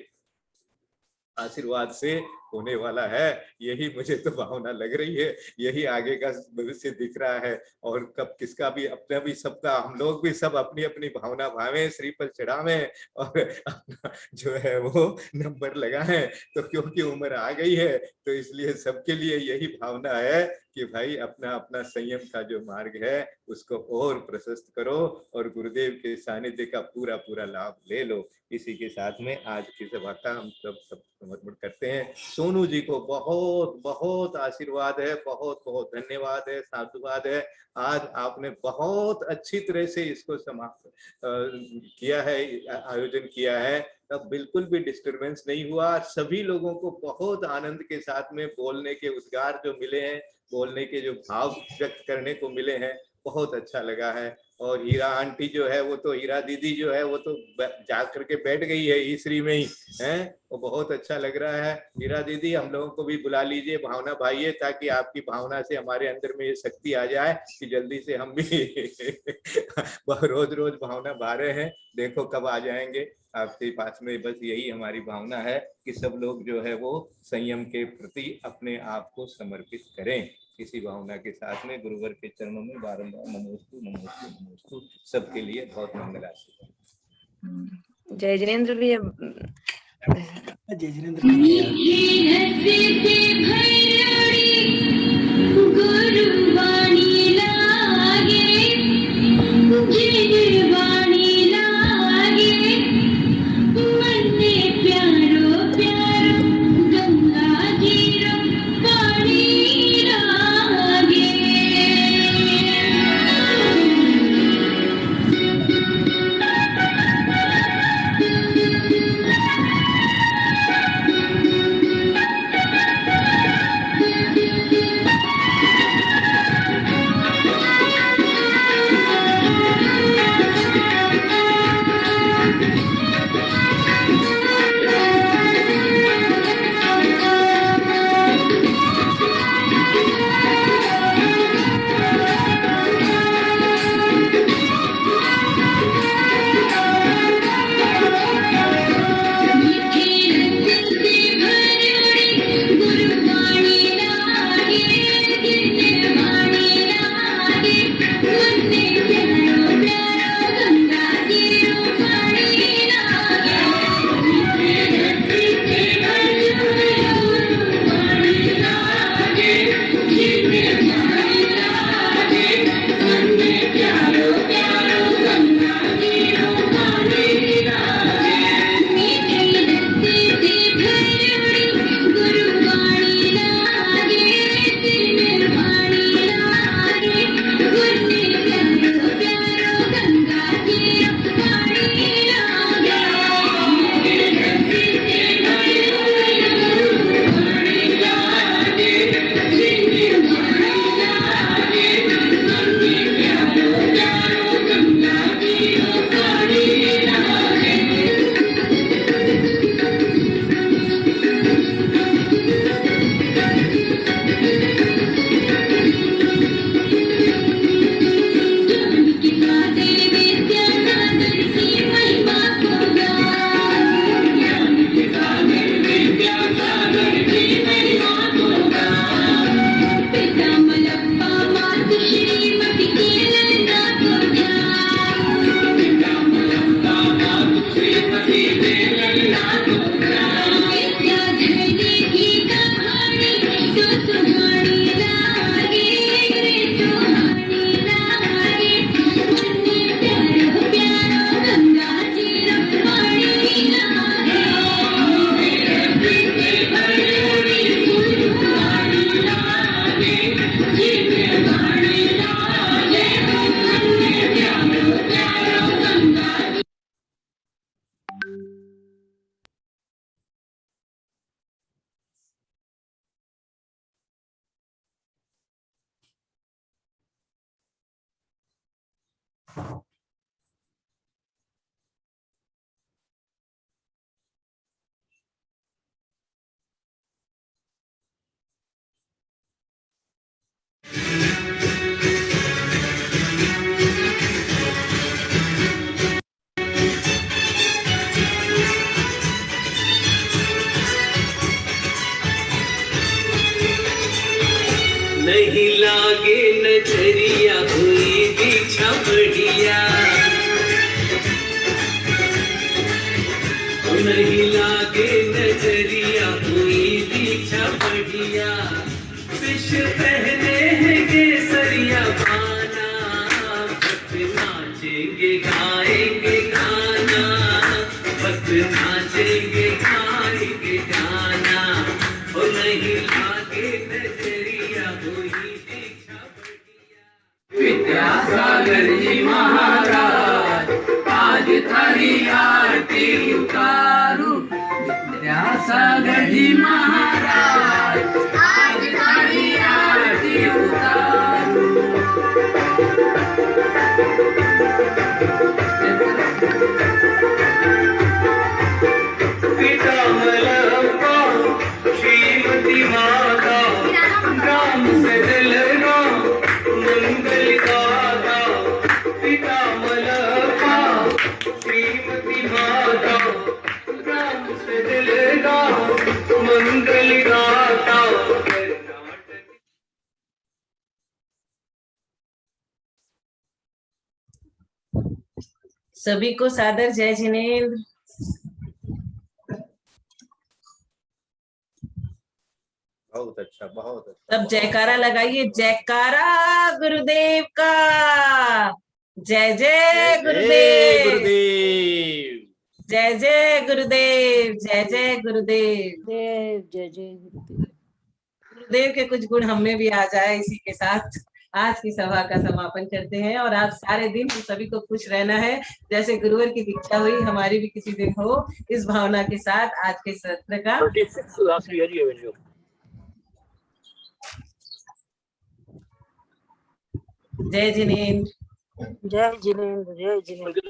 आशीर्वाद से होने वाला है, यही मुझे तो भावना लग रही है, यही आगे का भविष्य दिख रहा है। और कब किसका भी अपना भी सबका, हम लोग भी सब अपनी अपनी भावना भावें, श्रीफल चढ़ावें और अपना जो है वो नंबर लगाएं। तो क्योंकि उम्र आ गई है तो इसलिए सबके लिए यही भावना है कि भाई अपना अपना संयम का जो मार्ग है उसको और प्रशस्त करो और गुरुदेव के सानिध्य का पूरा पूरा लाभ ले लो। इसी के साथ में आज की सभा का हम सब समर्पण करते हैं। सोनू जी को बहुत बहुत आशीर्वाद है, बहुत बहुत धन्यवाद है, साधुवाद है। आज आपने बहुत अच्छी तरह से इसको समाप्त किया है, आयोजन किया है। तब बिल्कुल भी डिस्टरबेंस नहीं हुआ। सभी लोगों को बहुत आनंद के साथ में बोलने के उद्गार जो मिले हैं, बोलने के जो भाव व्यक्त करने को मिले हैं, बहुत अच्छा लगा है। और हीरा आंटी जो है वो तो, हीरा दीदी जो है वो तो जा करके बैठ गई है ईश्वरी में ही है, वो बहुत अच्छा लग रहा है। हीरा दीदी हम लोगों को भी बुला लीजिए, भावना भाइये, ताकि आपकी भावना से हमारे अंदर में ये शक्ति आ जाए कि जल्दी से हम भी रोज रोज भावना भा रहे हैं, देखो कब आ जाएंगे आपके पास में। बस यही हमारी भावना है कि सब लोग जो है वो संयम के प्रति अपने आप को समर्पित करें। इसी भावना के साथ में गुरुवर के चरणों में बारंबार नमोस्तु नमोस्तु नमोस्तु। सबके लिए बहुत मंगल आशीर्वाद। जय जिनेंद्र भी जय जिनेंद्र नहीं लागे नजरिया हुई दीक्षा बढ़िया, नहीं लागे नजरिया हुई दीक्षा बढ़िया, विष पहने हैं केसरिया पाना, भक्त नाचेंगे गाएंगे गाना, भक्त नाचेंगे गाएंगे गाना, ओ नहीं लागे नजरिया हुई दीक्षा बढ़िया। विद्यासागर जी महाराज आज थारी आरती उतारू, विद्यासागर जी महाराज आज थारी आरती उतारू। पिता मलप्पा श्रीमती माता राम से दिलना मंगल गाता, पिता मलप्पा श्रीमती माता राम से दिलना मंगल गाता। सभी को सादर जय जिनेंद्र। बहुत अच्छा, बहुत अच्छा। सब जयकारा लगाइए, जयकारा गुरुदेव का, जय जय गुरुदेव, जय जय गुरुदेव, जय जय गुरुदेव, जय जय गुरुदेव। गुरुदेव के कुछ गुण हम में भी आ जाए, इसी के साथ आज की सभा का समापन करते हैं। और आज सारे दिन हम सभी को खुश रहना है, जैसे गुरुवर की दीक्षा हुई हमारी भी किसी दिन हो, इस भावना के साथ आज के सत्र का जय जिनेंद्र, जय जिनेंद्र, जय जिनेंद्र।